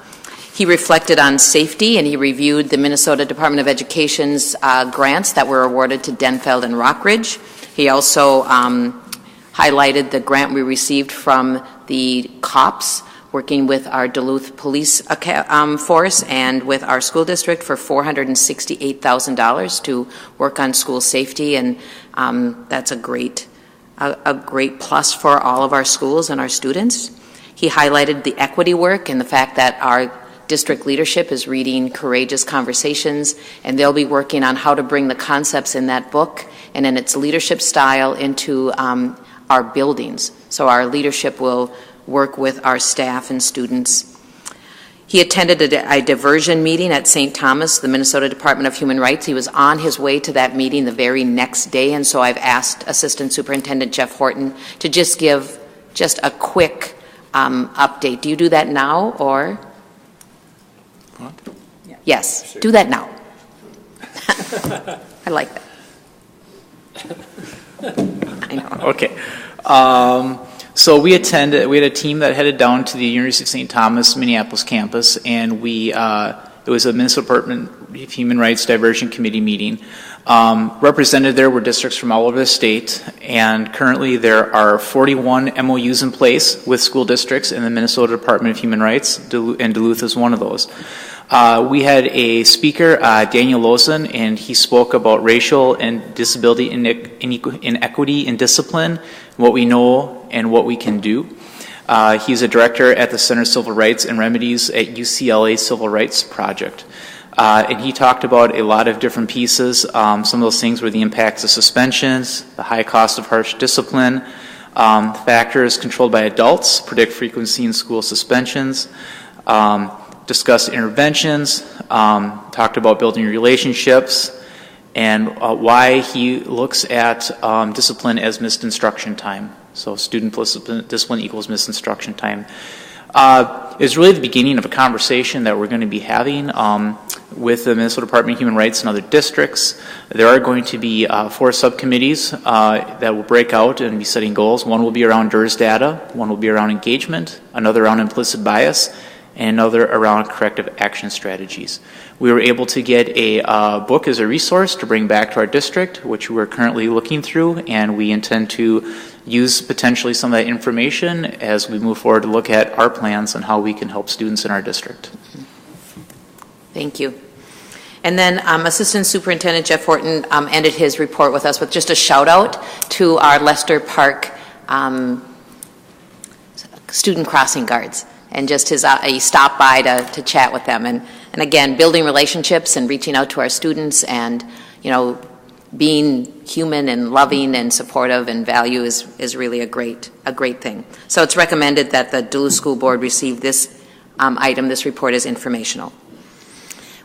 He reflected on safety, and he reviewed the Minnesota Department of Education's grants that were awarded to Denfeld and Rockridge. He also highlighted the grant we received from the COPS, working with our Duluth Police Force and with our school district for $468,000 to work on school safety, and that's a great plus for all of our schools and our students. He highlighted the equity work and the fact that our district leadership is reading Courageous Conversations, and they'll be working on how to bring the concepts in that book and in its leadership style into our buildings. So our leadership will work with our staff and students. He attended a diversion meeting at St. Thomas, the Minnesota Department of Human Rights. He was on his way to that meeting the very next day, and so I've asked Assistant Superintendent Jeff Horton to just give just a quick update. Do you do that now, or? What? Yes, do that now. I like that. I know. Okay. So we had a team that headed down to the University of St. Thomas, Minneapolis campus, and it was a Minnesota Department of Human Rights Diversion Committee meeting. Represented there were districts from all over the state, and currently there are 41 MOUs in place with school districts in the Minnesota Department of Human Rights, and Duluth is one of those. We had a speaker, Daniel Lawson, and he spoke about racial and disability inequity in discipline, what we know and what we can do. He's a director at the Center of Civil Rights and Remedies at UCLA Civil Rights Project. And he talked about a lot of different pieces. Some of those things were the impacts of suspensions, the high cost of harsh discipline, factors controlled by adults, predict frequency in school suspensions, discussed interventions, talked about building relationships, and why he looks at discipline as missed instruction time. So student discipline equals missed instruction time. It's really the beginning of a conversation that we're going to be having with the Minnesota Department of Human Rights and other districts. There are going to be 4 subcommittees that will break out and be setting goals. One will be around DERS data, one will be around engagement, another around implicit bias, and another around corrective action strategies. We were able to get a book as a resource to bring back to our district, which we're currently looking through, and we intend to use potentially some of that information as we move forward to look at our plans on how we can help students in our district. Thank you. And then Assistant Superintendent Jeff Horton ended his report with us with just a shout out to our Lester Park student crossing guards, and just he stopped by to chat with them. And again, building relationships and reaching out to our students, and being human and loving and supportive and value is really a great thing. So it's recommended that the Duluth School Board receive this this report as informational.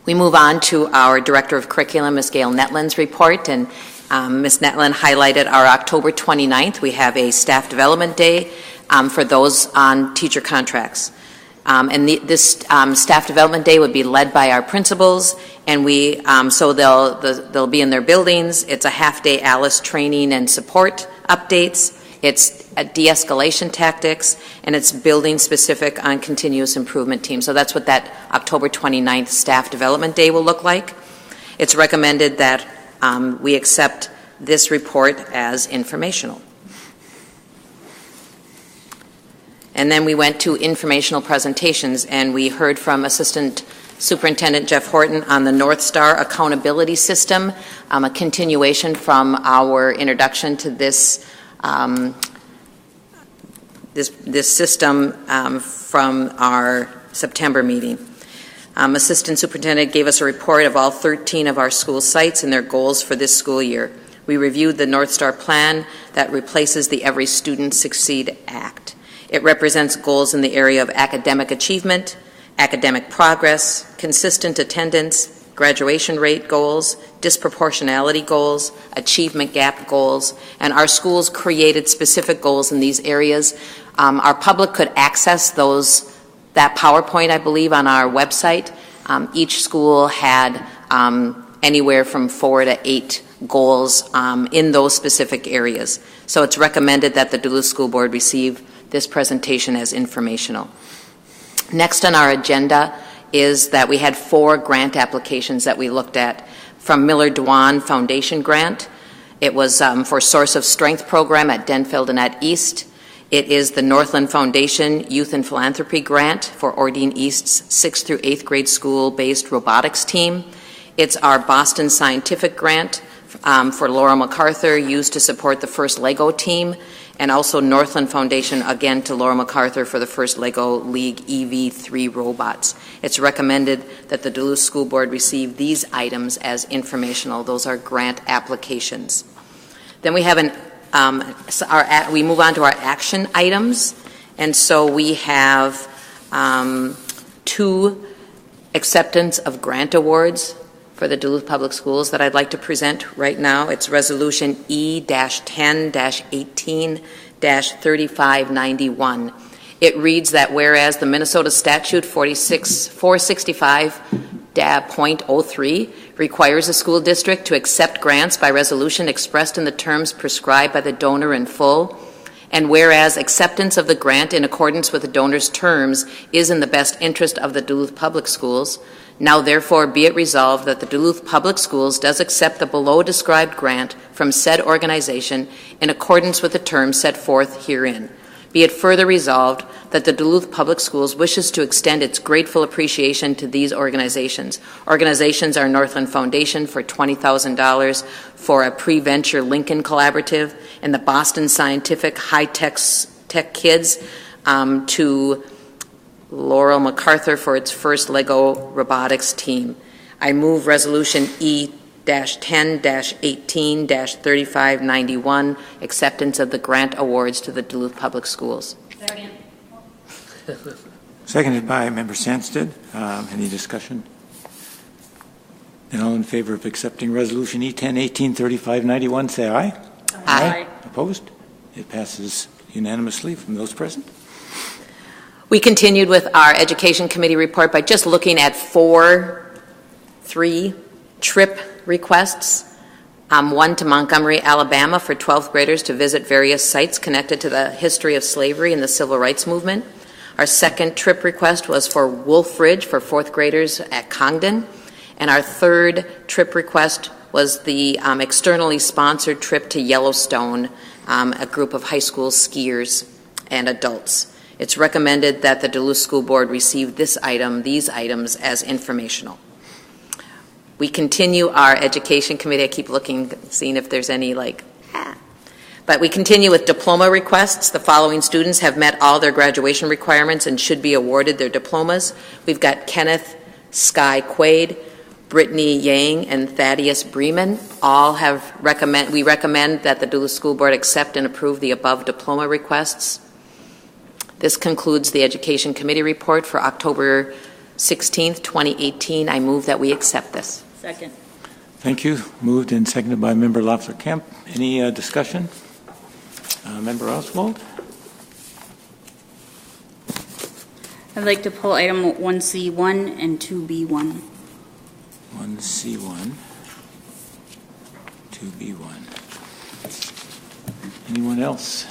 We move on to our Director of Curriculum, Ms. Gail Netland's report, and Ms. Netland highlighted our October 29th. We have a staff development day for those on teacher contracts. This staff development day would be led by our principals, and so they'll be in their buildings. It's a half-day ALICE training and support updates. It's a de-escalation tactics, and it's building specific on continuous improvement team. So that's what that October 29th staff development day will look like. It's recommended that we accept this report as informational. And then we went to informational presentations, and we heard from Assistant Superintendent Jeff Horton on the North Star Accountability System, a continuation from our introduction to this system from our September meeting. Assistant Superintendent gave us a report of all 13 of our school sites and their goals for this school year. We reviewed the North Star plan that replaces the Every Student Succeed Act. It represents goals in the area of academic achievement, academic progress, consistent attendance, graduation rate goals, disproportionality goals, achievement gap goals, and our schools created specific goals in these areas. Our public could access that PowerPoint, I believe, on our website. Each school had anywhere from 4 to 8 goals in those specific areas. So it's recommended that the Duluth School Board receive this presentation as informational. Next on our agenda is that we had 4 grant applications that we looked at from Miller Dewan Foundation grant. It was for Source of Strength program at Denfeld and at East. It is the Northland Foundation Youth and Philanthropy grant for Ordine East's 6th through 8th grade school-based robotics team. It's our Boston Scientific grant for Laura MacArthur, used to support the first Lego team, and also Northland Foundation, again, to Laura MacArthur for the first Lego League EV3 robots. It's recommended that the Duluth School Board receive these items as informational. Those are grant applications. Then we have we move on to our action items, and so we have 2 acceptance of grant awards for the Duluth Public Schools that I'd like to present right now. It's Resolution E-10-18-3591. It reads that whereas the Minnesota Statute 465.03 requires a school district to accept grants by resolution expressed in the terms prescribed by the donor in full, and whereas acceptance of the grant in accordance with the donor's terms is in the best interest of the Duluth Public Schools, now therefore be it resolved that the Duluth Public Schools does accept the below described grant from said organization in accordance with the terms set forth herein. Be it further resolved that the Duluth Public Schools wishes to extend its grateful appreciation to these organizations. Organizations are Northland Foundation for $20,000 for a pre-venture Lincoln collaborative, and the Boston Scientific High-Tech Kids to Laurel MacArthur for its first Lego robotics team. I move Resolution E-10-18-3591, acceptance of the grant awards to the Duluth Public Schools. Second. Seconded by Member Sandsted. Any discussion? And all in favor of accepting Resolution E-10-18-3591, say aye. Aye. Opposed? It passes unanimously from those present. We continued with our Education Committee report by just looking at three trip requests. One to Montgomery, Alabama for 12th graders to visit various sites connected to the history of slavery and the civil rights movement. Our second trip request was for Wolf Ridge for 4th graders at Congdon. And our third trip request was the externally sponsored trip to Yellowstone, a group of high school skiers and adults. It's recommended that the Duluth School Board receive these items as informational. We continue our Education Committee. I keep looking, seeing if there's any But we continue with diploma requests. The following students have met all their graduation requirements and should be awarded their diplomas. We've got Kenneth Sky Quaid, Brittany Yang, and Thaddeus Bremen. We recommend that the Duluth School Board accept and approve the above diploma requests. This concludes the Education Committee report for October 16th, 2018. I move that we accept this. Second. Thank you. Moved and seconded by Member Loeffler-Kemp. Any discussion? Member Oswald? I'd like to pull item 1C1 and 2B1. 1C1, 2B1. Anyone else?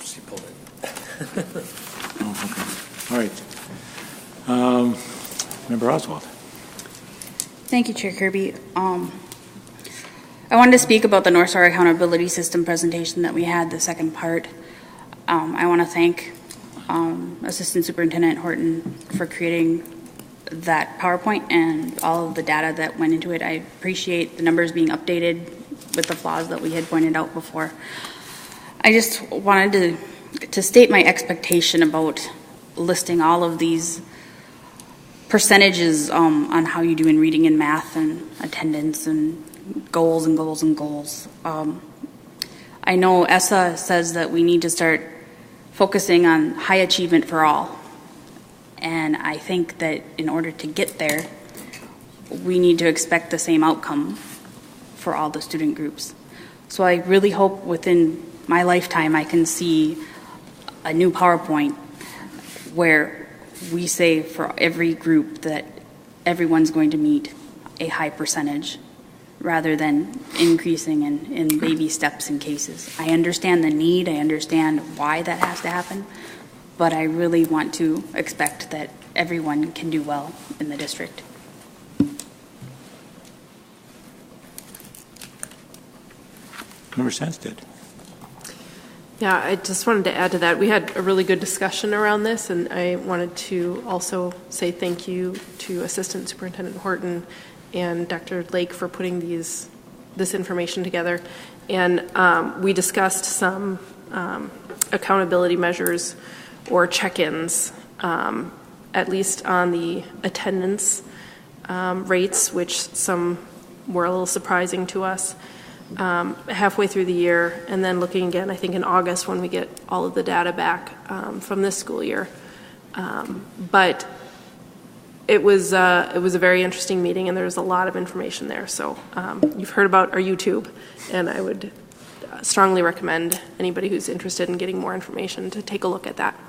She pulled it. Oh, okay. All right. Member Oswald. Thank you, Chair Kirby. I wanted to speak about the North Star Accountability System presentation that we had, the second part. I want to thank Assistant Superintendent Horton for creating that PowerPoint and all of the data that went into it. I appreciate the numbers being updated with the flaws that we had pointed out before. I just wanted to state my expectation about listing all of these percentages on how you do in reading and math and attendance and goals and goals and goals. I know ESSA says that we need to start focusing on high achievement for all. And I think that in order to get there, we need to expect the same outcome for all the student groups. So I really hope within my lifetime I can see a new PowerPoint where we say for every group that everyone's going to meet a high percentage rather than increasing in baby steps in cases. I understand the need, I understand why that has to happen, but I really want to expect that everyone can do well in the district. Member Sandsted. Yeah, I just wanted to add to that. We had a really good discussion around this, and I wanted to also say thank you to Assistant Superintendent Horton and Dr. Lake for putting this information together. And we discussed some accountability measures or check-ins, at least on the attendance rates, which some were a little surprising to us. Halfway through the year, and then looking again, I think in August when we get all of the data back from this school year. But it was a very interesting meeting, and there was a lot of information there. So you've heard about our YouTube, and I would strongly recommend anybody who's interested in getting more information to take a look at that.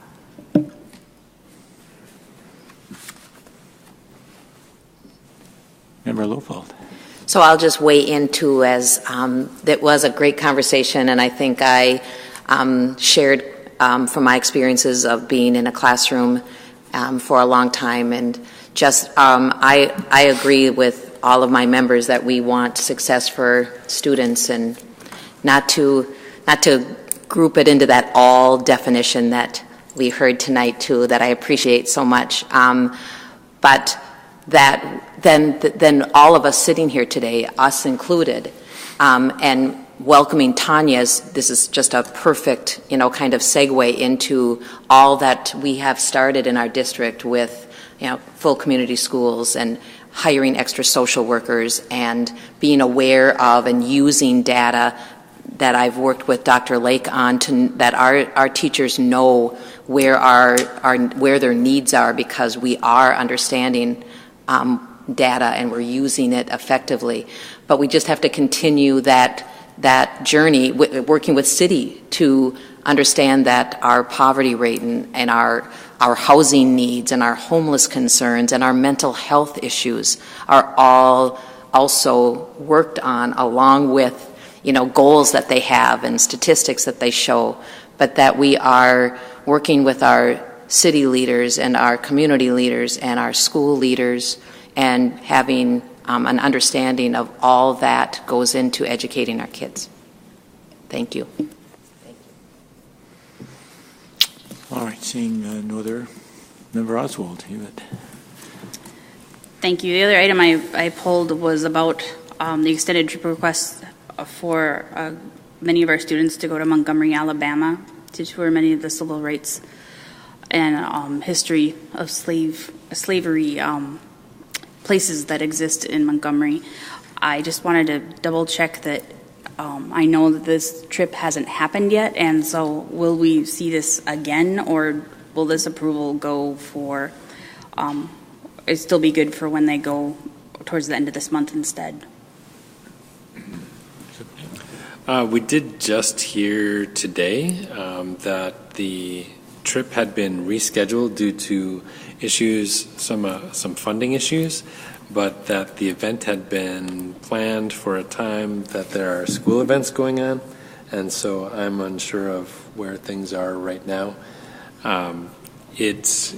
Member Lowfold. So I'll just weigh in too, as that was a great conversation, and I think I shared from my experiences of being in a classroom for a long time, and just I agree with all of my members that we want success for students, and not to group it into that all definition that we heard tonight too, that I appreciate so much, but that then all of us sitting here today, us included, and welcoming Tanya's, this is just a perfect, kind of segue into all that we have started in our district with, full community schools and hiring extra social workers and being aware of and using data that I've worked with Dr. Lake on that our teachers know where their needs are, because we are understanding data and we're using it effectively. But we just have to continue that journey, working with city to understand that our poverty rate and our housing needs and our homeless concerns and our mental health issues are all also worked on, along with goals that they have and statistics that they show, but that we are working with our city leaders and our community leaders and our school leaders, and having an understanding of all that goes into educating our kids. Thank you. All right, seeing no other, Member Oswald, you would. Thank you. The other item I pulled was about the extended trip request for many of our students to go to Montgomery, Alabama, to tour many of the civil rights and history of slavery places that exist in Montgomery. I just wanted to double check that I know that this trip hasn't happened yet, and so will we see this again, or will this approval go for, it still be good for when they go towards the end of this month instead? We did just hear today that the trip had been rescheduled due to issues, some funding issues, but that the event had been planned for a time that there are school events going on, and so I'm unsure of where things are right now. It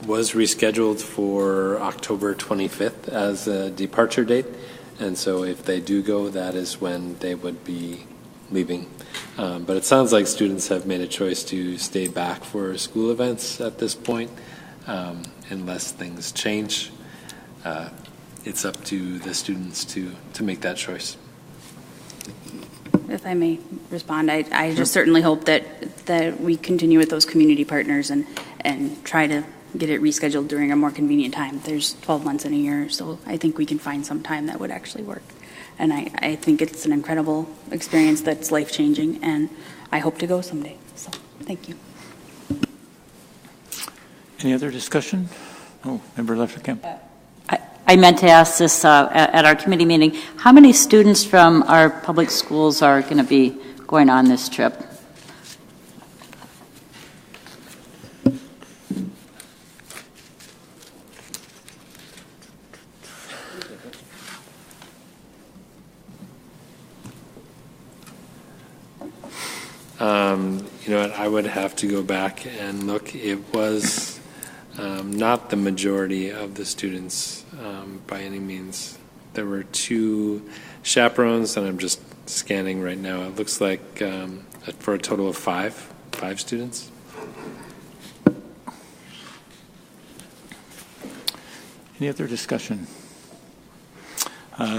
was rescheduled for October 25th as a departure date, and so if they do go, that is when they would be leaving. But it sounds like students have made a choice to stay back for school events at this point, unless things change. It's up to the students to make that choice. If I may respond, I just certainly hope that we continue with those community partners and try to get it rescheduled during a more convenient time. There's 12 months in a year, so I think we can find some time that would actually work. And I think it's an incredible experience that's life-changing, and I hope to go someday. So, thank you. Any other discussion? Oh, Member Lefferkamp. I meant to ask this at our committee meeting. How many students from our public schools are going to be going on this trip? I would have to go back and look. It was not the majority of the students by any means. There were 2 chaperones, and I'm just scanning right now. It looks like for a total of 5 students. Any other discussion?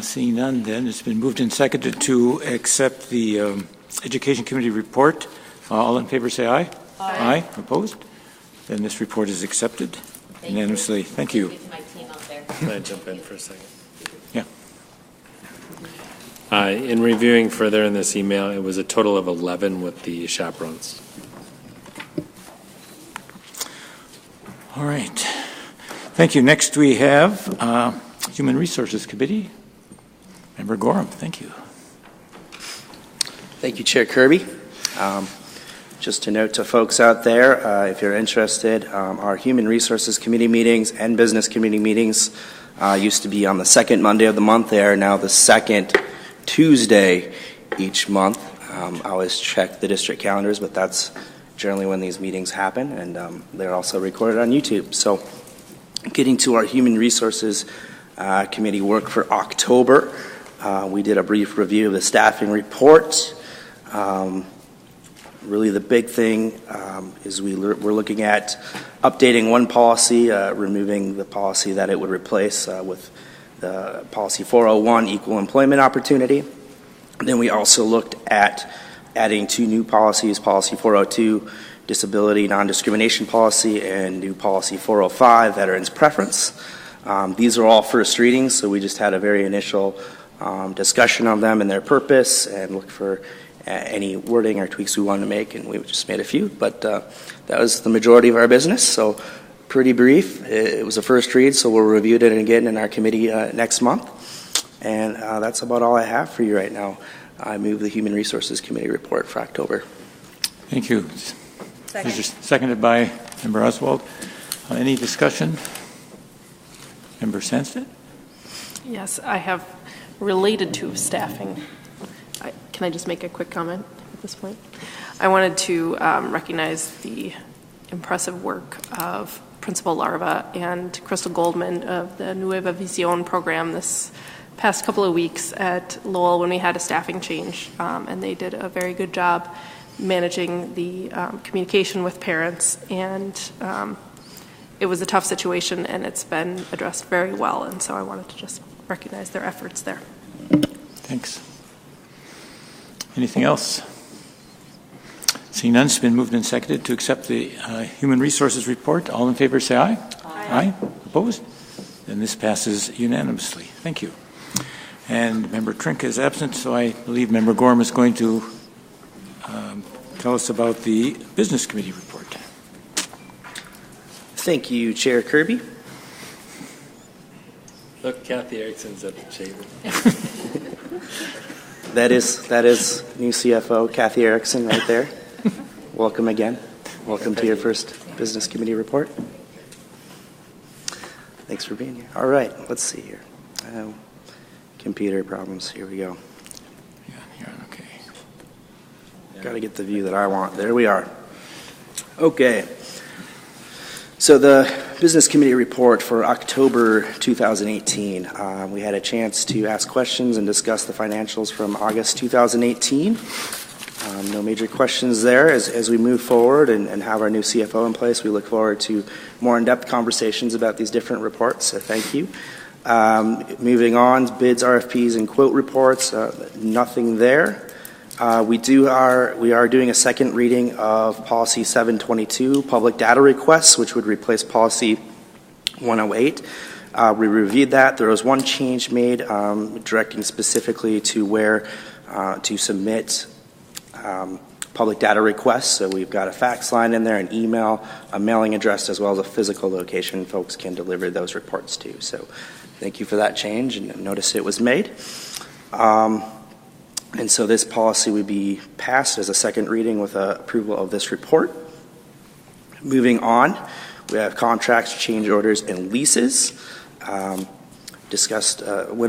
Seeing none, then it's been moved and seconded to accept the Education Committee report. All in favor say aye. Aye. Opposed? Then this report is accepted unanimously. Thank you. Can I jump in for a second? Yeah. In reviewing further in this email, it was a total of 11 with the chaperones. All right. Thank you. Next we have Human Resources Committee. Member Gorham, thank you. Thank you, Chair Kirby. Just to note to folks out there, if you're interested, our Human Resources Committee meetings and Business Committee meetings used to be on the second Monday of the month. They are now the second Tuesday each month. I always check the district calendars, but that's generally when these meetings happen, and they're also recorded on YouTube. So getting to our Human Resources Committee work for October, we did a brief review of the staffing report. Really the big thing is we're looking at updating one policy, removing the policy that it would replace with the policy 401, equal employment opportunity. Then we also looked at adding two new policies, policy 402, disability non-discrimination policy, and new policy 405, veterans preference. These are all first readings, so we just had a very initial discussion on them and their purpose and look for any wording or tweaks we wanted to make, and we just made a few, but that was the majority of our business, so pretty brief. It was a first read, so we'll review it again in our committee next month, and that's about all I have for you right now. I move the Human Resources Committee report for October. Thank you. Second. Seconded by Member Oswald. Any discussion? Member Sandstedt? Yes, I have related to staffing. Can I just make a quick comment at this point? I wanted to recognize the impressive work of Principal Larva and Crystal Goldman of the Nueva Visión program this past couple of weeks at Lowell when we had a staffing change, and they did a very good job managing the communication with parents, and it was a tough situation, and it's been addressed very well, and so I wanted to just recognize their efforts there. Thanks. Anything else? Seeing none, it's been moved and seconded to accept the Human Resources report. All in favor say aye. Aye. Opposed? Then this passes unanimously. Thank you. And Member Trink is absent, so I believe Member Gorham is going to tell us about the Business Committee report. Thank you, Chair Kirby. Look, Kathy Erickson's at the table. That is new CFO, Kathy Erickson, right there. Welcome again. Welcome to your first Business Committee report. Thanks for being here. All right, let's see here. Computer problems. Here we go. Yeah, you're okay. Got to get the view that I want. There we are. Okay. So the Business Committee report for October 2018. We had a chance to ask questions and discuss the financials from August 2018. No major questions there. As we move forward and have our new CFO in place, we look forward to more in-depth conversations about these different reports, so thank you. Moving on, bids, RFPs, and quote reports, nothing there. We are doing a second reading of Policy 722, Public Data Requests, which would replace Policy 108. We reviewed that. There was one change made directing specifically to where to submit public data requests. So we've got a fax line in there, an email, a mailing address, as well as a physical location folks can deliver those reports to. So thank you for that change, and notice it was made. And so this policy would be passed as a second reading with approval of this report. Moving on, we have contracts, change orders, and leases. Went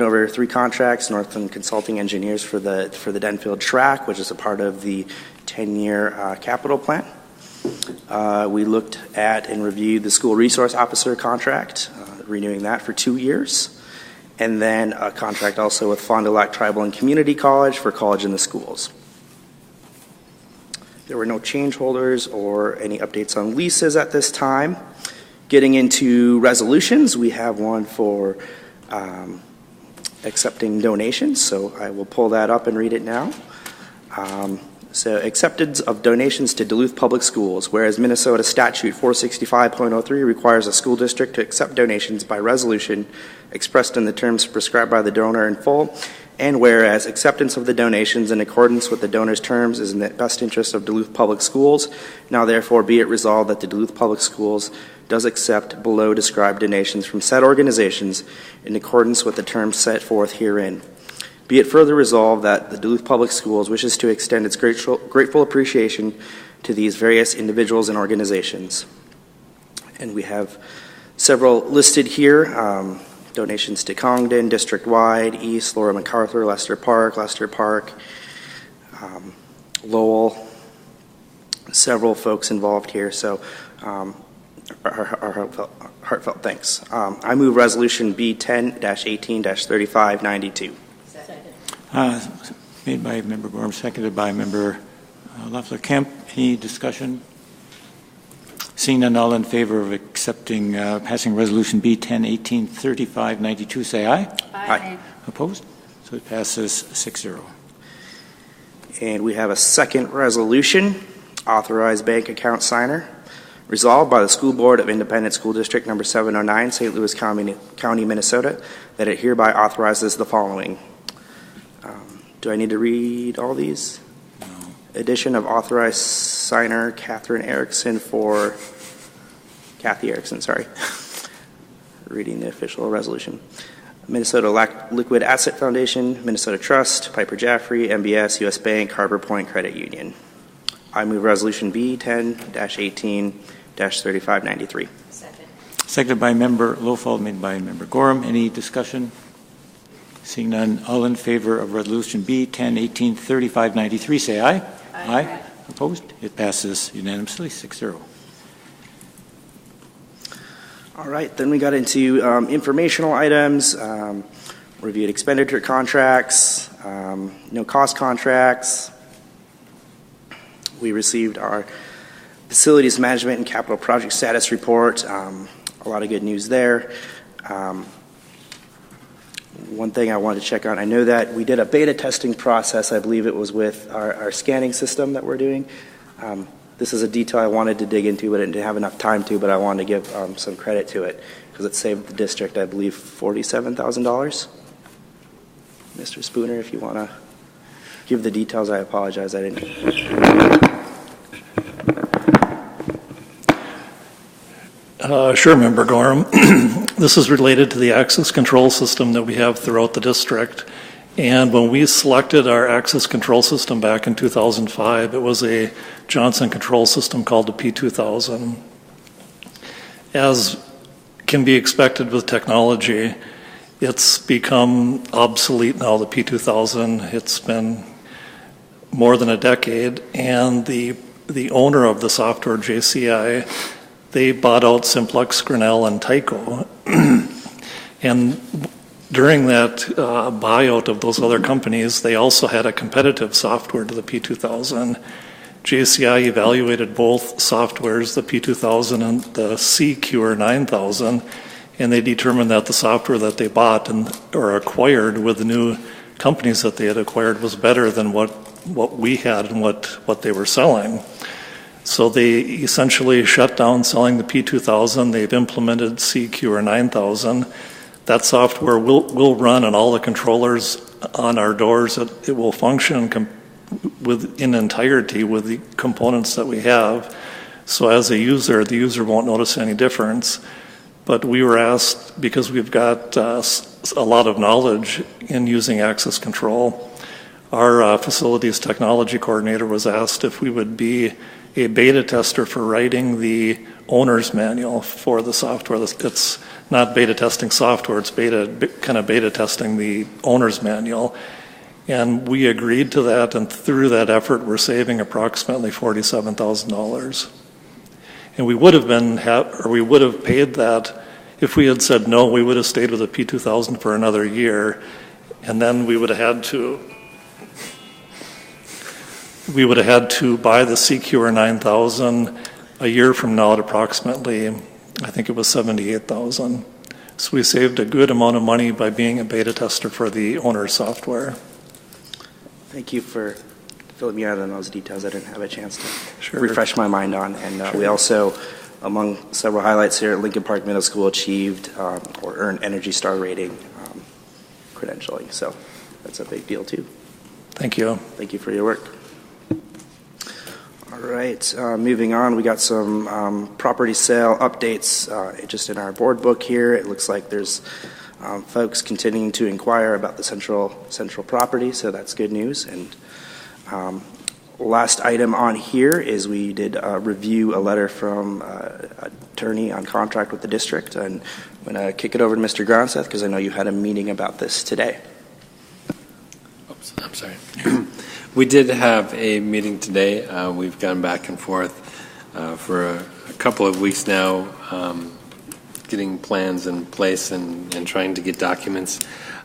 over 3 contracts, Northland Consulting Engineers for the Denfield track, which is a part of the 10-year capital plan. We looked at and reviewed the school resource officer contract, renewing that for 2 years. And then a contract also with Fond du Lac Tribal and Community College for College in the Schools. There were no change holders or any updates on leases at this time. Getting into resolutions, we have one for accepting donations, so I will pull that up and read it now. So acceptance of donations to Duluth Public Schools, whereas Minnesota Statute 465.03 requires a school district to accept donations by resolution expressed in the terms prescribed by the donor in full, and whereas acceptance of the donations in accordance with the donor's terms is in the best interest of Duluth Public Schools, now therefore be it resolved that the Duluth Public Schools does accept below described donations from said organizations in accordance with the terms set forth herein. Be it further resolved that the Duluth Public Schools wishes to extend its grateful appreciation to these various individuals and organizations. And we have several listed here. Donations to Congdon, district-wide, East, Laura MacArthur, Lester Park, Lowell, several folks involved here, so our heartfelt thanks. I move Resolution B10-18-3592. Made by Member Gorham, seconded by Member Loeffler-Kemp. Any discussion? Seeing none, all in favor of accepting, passing Resolution B10-18-3592, say aye. Aye. Opposed? So it passes 6-0. And we have a second resolution, authorized bank account signer. Resolved by the School Board of Independent School District Number 709, St. Louis County, Minnesota, that it hereby authorizes the following. Do I need to read all these? No. Addition of authorized signer Kathy Erickson, sorry. Reading the official resolution. Minnesota Liquid Asset Foundation, Minnesota Trust, Piper Jaffray, MBS, U.S. Bank, Harbor Point Credit Union. I move Resolution B10-18-3593. Seconded by Member Lofald, made by Member Gorham. Any discussion? Seeing none, all in favor of Resolution B10-18-3593, say aye. Aye. Opposed? It passes unanimously, 6-0. All right, then we got into informational items, reviewed expenditure contracts, no cost contracts. We received our facilities management and capital project status report. A lot of good news there. One thing I wanted to check on, I know that we did a beta testing process. I believe it was with our scanning system that we're doing. This is a detail I wanted to dig into, but I didn't have enough time to, but I wanted to give some credit to it because it saved the district, I believe, $47,000. Mr. Spooner, if you want to give the details, I apologize. I didn't. Sure, Member Gorham. This is related to the access control system that we have throughout the district. And when we selected our access control system back in 2005, it was a Johnson control system called the P2000. As can be expected with technology, it's become obsolete now, the P2000. It's been more than a decade, and the owner of the software, JCI, they bought out Simplex, Grinnell, and Tyco. And during that buyout of those other companies, they also had a competitive software to the P2000. JCI evaluated both softwares, the P2000 and the CQR 9000, and they determined that the software that they bought or acquired with the new companies that they had acquired was better than what we had and what they were selling. So they essentially shut down selling the P2000. They've implemented CQR 9000. That software will run on all the controllers on our doors. It will function in entirety with the components that we have. So as a user, the user won't notice any difference. But we were asked, because we've got a lot of knowledge in using access control, our facilities technology coordinator was asked if we would be a beta tester for writing the owner's manual for the software. It's not beta testing software, it's beta testing the owner's manual. And we agreed to that, and through that effort, we're saving approximately $47,000. And we would have paid that if we had said no. We would have stayed with the P2000 for another year, and then we would have had to buy the CQR 9000 a year from now at approximately, I think it was $78,000. So we saved a good amount of money by being a beta tester for the owner's software. Thank you for filling me out on those details. I didn't have a chance to refresh my mind on. And we also, among several highlights here, Lincoln Park Middle School achieved or earned Energy Star rating credentialing. So that's a big deal too. Thank you. Thank you for your work. All right, moving on, we got some property sale updates just in our board book here. It looks like there's Folks continuing to inquire about the central property, so that's good news. And last item on here is we did review a letter from attorney on contract with the district, and I'm going to kick it over to Mr. Gronseth because I know you had a meeting about this today. Oops, I'm sorry. We did have a meeting today. We've gone back and forth for a couple of weeks now, getting plans in place and trying to get documents.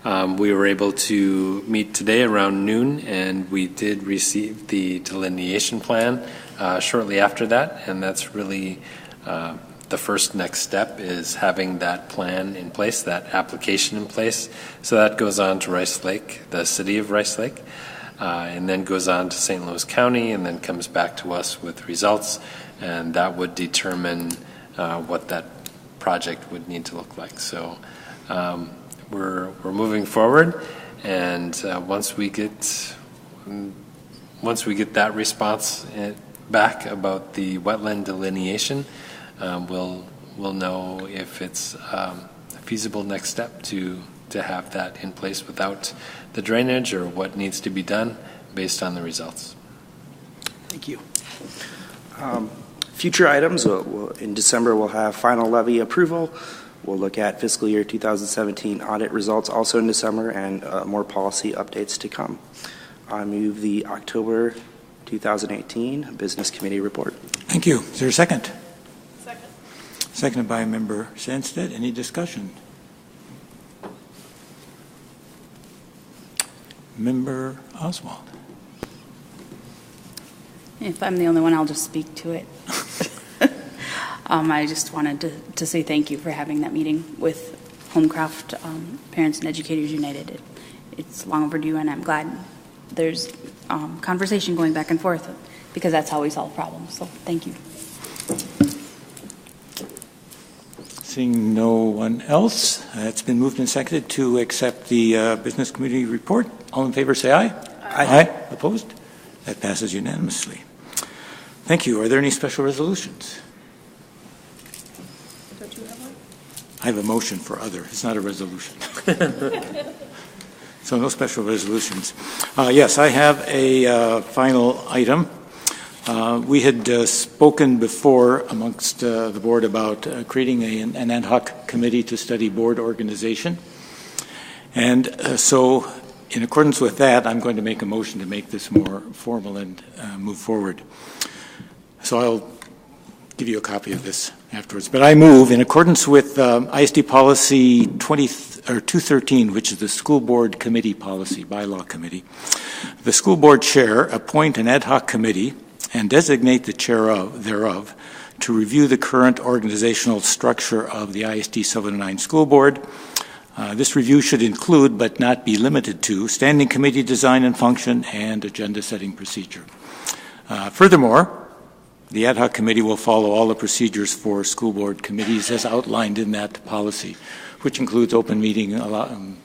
We were able to meet today around noon, and we did receive the delineation plan shortly after that, and that's really the first next step is having that plan in place, that application in place. So that goes on to Rice Lake, the city of Rice Lake, and then goes on to St. Louis County, and then comes back to us with results, and that would determine what that project would need to look like. So we're moving forward, and once we get that response back about the wetland delineation, we'll know if it's a feasible next step to have that in place without the drainage, or what needs to be done based on the results. Thank you. Future items, in December we'll have final levy approval. We'll look at fiscal year 2017 audit results also in December, and more policy updates to come. I move the October 2018 Business Committee report. Thank you. Is there a second? Second. Seconded by Member Sandstedt. Any discussion? Member Oswald. If I'm the only one, I'll just speak to it. I just wanted to say thank you for having that meeting with Homecraft Parents and Educators United. It's long overdue, and I'm glad there's conversation going back and forth, because that's how we solve problems. So thank you. Seeing no one else, it's been moved and seconded to accept the Business Committee report. All in favor, say aye. Aye. Aye. Opposed? That passes unanimously. Thank you. Are there any special resolutions? Don't you have one? I have a motion for other. It's not a resolution. So no special resolutions. Yes, I have a final item. We had spoken before amongst the board about creating an ad hoc committee to study board organization. And so in accordance with that, I'm going to make a motion to make this more formal and move forward. So I'll give you a copy of this afterwards. But I move, in accordance with ISD Policy 213, which is the School Board Committee Policy, Bylaw Committee, the school board chair appoint an ad hoc committee and designate the chair thereof to review the current organizational structure of the ISD 709 School Board. This review should include, but not be limited to, standing committee design and function and agenda setting procedure. Furthermore, the ad hoc committee will follow all the procedures for school board committees as outlined in that policy, which includes open meeting, allowing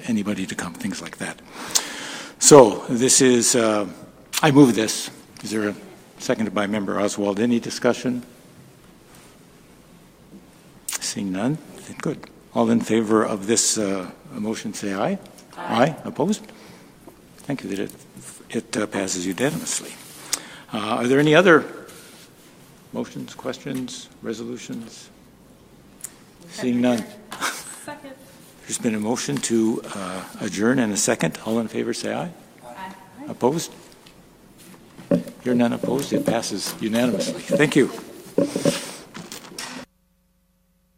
anybody to come, things like that. So this is, I move this. Is there a seconded by Member Oswald? Any discussion? Seeing none? Good. All in favor of this motion say aye. Aye. Aye. Opposed? Thank you. It passes unanimously. Are there any other motions, questions, resolutions? Seeing none. Second. There's been a motion to adjourn and a second. All in favor say aye. Aye. Opposed? Hearing none opposed, it passes unanimously. Thank you.